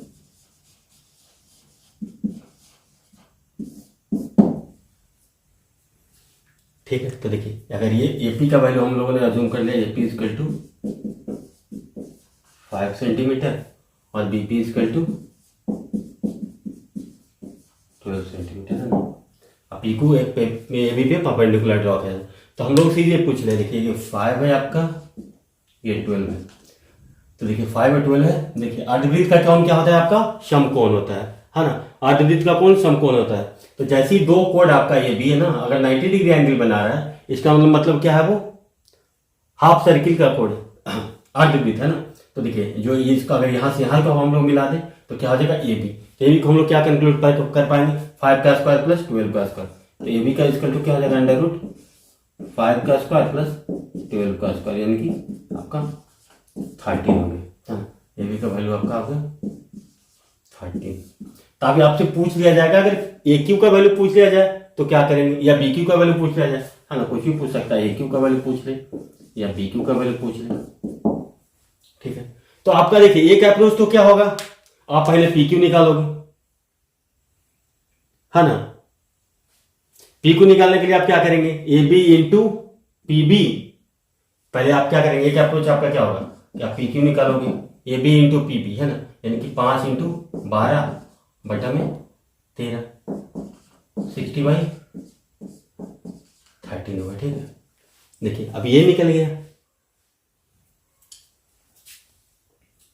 ठीक है। तो देखिए अगर ये एपी का वैल्यू हम लोगों ने अज्यूम कर लिया, एपी इक्वल टू 5 सेंटीमीटर और बीपी इक्वल टू 12 सेंटीमीटर, है ना। अब पी को एक एबी पे परपेंडिकुलर ड्रॉ किया, तो हम लोग सीधे पूछ रहे, देखिए ये 5 है आपका, ये 12 है। तो देखिए 5 और 12 है, देखिए अर्धवृत्त का कोण क्या होता है आपका, समकोण होता है ना। अर्धवृत्त का कोण समकोण होता है। तो जैसे ही दो कोण आपका ये भी है ना, अगर 90 डिग्री एंगल बना रहा है, इसका मतलब क्या है, वो हाफ सर्किल का कोण अर्धवृत्त, है ना। तो देखिए जो इसका अगर यहाँ से यहाँ का हम लोग मिला दें तो क्या हो जाएगा, ए बी। तो ए बी को हम लोग क्या कंक्लूड कर पाएंगे, 5 का स्क्वायर प्लस 12 का स्क्वायर। तो ए बी का इक्वल टू क्या हो जाएगा, √5 का स्क्वायर प्लस 12 का स्क्वायर, यानी कि आपका 13 हो गया, हाँ। ए बी का वैल्यू आपका आ गया 13। तो अभी आपसे पूछ लिया जाएगा, अगर ए क्यू का वैल्यू पूछ लिया जाए तो क्या करेंगे, या बी क्यू का वैल्यू पूछ लिया जाए, है ना, कुछ भी पूछ सकता है, ए क्यू का वैल्यू पूछ ले या बी क्यू का वैल्यू पूछ ले, ठीक है। तो आपका देखिए एक अप्रोच तो क्या होगा, आप पहले पी क्यू निकालोगे, है ना। पी क्यू निकालने के लिए आप क्या करेंगे, A B into P B. पहले आप क्या करेंगे, एक अप्रोच आपका क्या होगा कि आप पी क्यू निकालोगे, A B into P B, है ना, यानी कि 5 इंटू 12 बटा में 13, 60/13 होगा, ठीक है। देखिए अब ये निकल गया,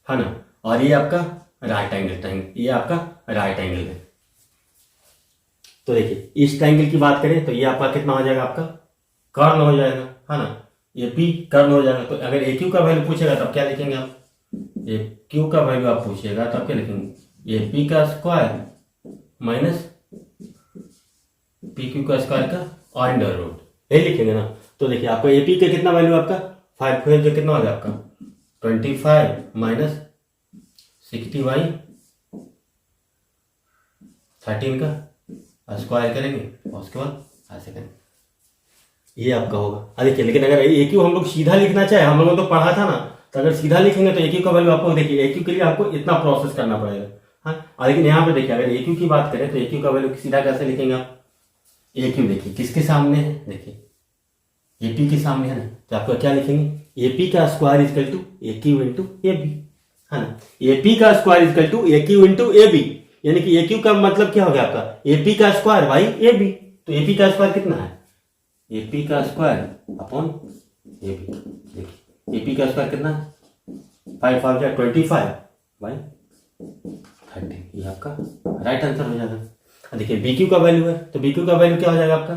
है ना। और ये आपका राइट एंगल, ये आपका राइट एंगल है। तो देखिए इस ट्रायंगल की बात करें तो ये आपका कितना हो जाएगा, आपका कर्ण हो जाएगा, है ना। ये पी कर्ण हो जाएगा। तो अगर ए क्यू का वैल्यू पूछेगा तब क्या लिखेंगे आप, ए क्यू का वैल्यू आप पूछिएगा तब क्या लिखेंगे, ए पी का स्क्वायर माइनस पी क्यू का स्क्वायर का अंडर रूट, यही लिखेंगे ना। तो देखिए आपको ए पी का कितना वैल्यू आपका 5 जो कितना हो गया आपका 25 माइनस 60/13 का स्क्वायर करेंगे और उसके बाद ऐसे करेंगे, ये आपका होगा। देखिए लेकिन अगर ए क्यू हम लोग सीधा लिखना चाहे, हम लोगों ने तो पढ़ा था ना, तो अगर सीधा लिखेंगे तो ए क्यू का वैल्यू आपको, देखिए ए क्यू के लिए आपको इतना प्रोसेस करना पड़ेगा, हाँ। लेकिन यहाँ पे देखिए अगर ए क्यू की बात करें तो ए क्यू का वैल्यू सीधा कैसे लिखेंगे आप, ए क्यू देखिए किसके सामने है, देखिए ए पी के सामने है ना। तो आपको क्या लिखेंगे, ए पी का square equal to A Q into A B, है ना। ए पी का square equal to A Q into A B, यानी कि ए क्यू का मतलब क्या हो गया आपका, ए पी का स्क्वायर बाई ए बी। तो ए पी का स्क्वायर कितना है, ए पी का स्क्वायर अपॉन ए बी। देखिए ए पी का स्क्वायर कितना है, 5 5 जा 25/13, ये आपका राइट आंसर हो जाएगा। देखिए बी क्यू का वैल्यू है, तो बी क्यू का वैल्यू क्या हो जाएगा आपका,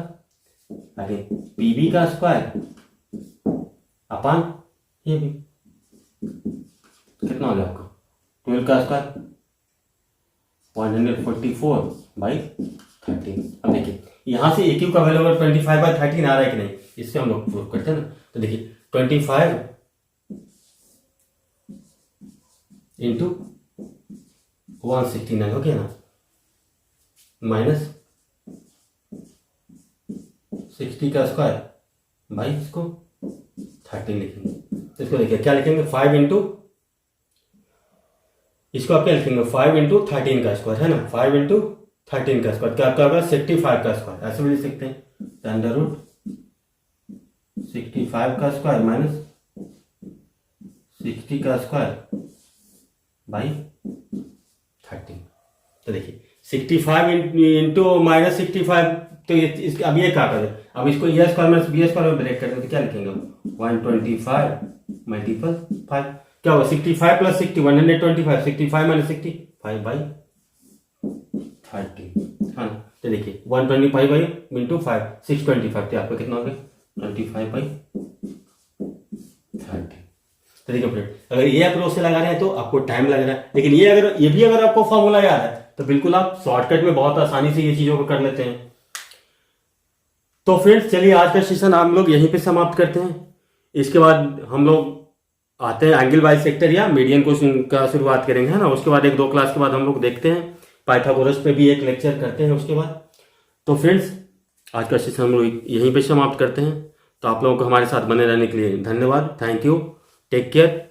आगे पी बी का स्क्वायर अपॉन ए बी, कितना हो गया आपका 12 का स्क्वायर 144/13। अब देखिए यहां से ए क्यू का वैल्यू अगर 25/13 आ रहा है कि नहीं, इससे हम लोग प्रूव करते हैं ना। तो देखिए 25 इंटू 169 हो गया ना, माइनस 60 का स्क्वायर भाई इसको 13 लिखेंगे। तो इसको देखिए क्या लिखेंगे, 5 इंटू, इसको आप क्या लिखेंगे 5 इंटू 13 का स्क्वायर, है ना, 5 इंटू 13 का स्क्वायर क्या आपका होगा 65 का स्क्वायर, ऐसे भी लिख सकते हैं, अंडर रूट 65 का स्क्वायर माइनस 60 का स्क्वायर बाई 13। तो देखिए 65 इंटू माइनस 65, तो अब ये क्या करें, अब इसको ए स्क्वायर माइनस बी स्क्वायर में ब्रेक करेंगे तो क्या लिखेंगे 125 मल्टीपल 5, क्या होगा 65 प्लस 60 125, 65 माइनस 65/13, 30 हाँ। तो देखिए 125 बाई इंटू 5 625, तो आपका कितना हो गया 25 बाई 30। तो देखिए फ्रेंड, अगर ये अप्रोच से लगा रहे हैं तो आपको टाइम लग रहा है, लेकिन ये भी अगर आपको फॉर्मूला याद है तो बिल्कुल आप शॉर्टकट में बहुत आसानी से ये चीजों को कर लेते हैं। तो फ्रेंड्स चलिए आज का सेशन हम लोग यहीं पे समाप्त करते हैं। इसके बाद हम लोग आते हैं एंगल बाइसेक्टर या मीडियन को का शुरुआत करेंगे, है ना। उसके बाद 1-2 क्लास के बाद हम लोग देखते हैं पाइथागोरस पे भी एक लेक्चर करते हैं उसके बाद। तो फ्रेंड्स आज का सेशन हम लोग यहीं पे समाप्त करते हैं। तो आप लोगों को हमारे साथ बने रहने के लिए धन्यवाद। Thank you, take care, bye.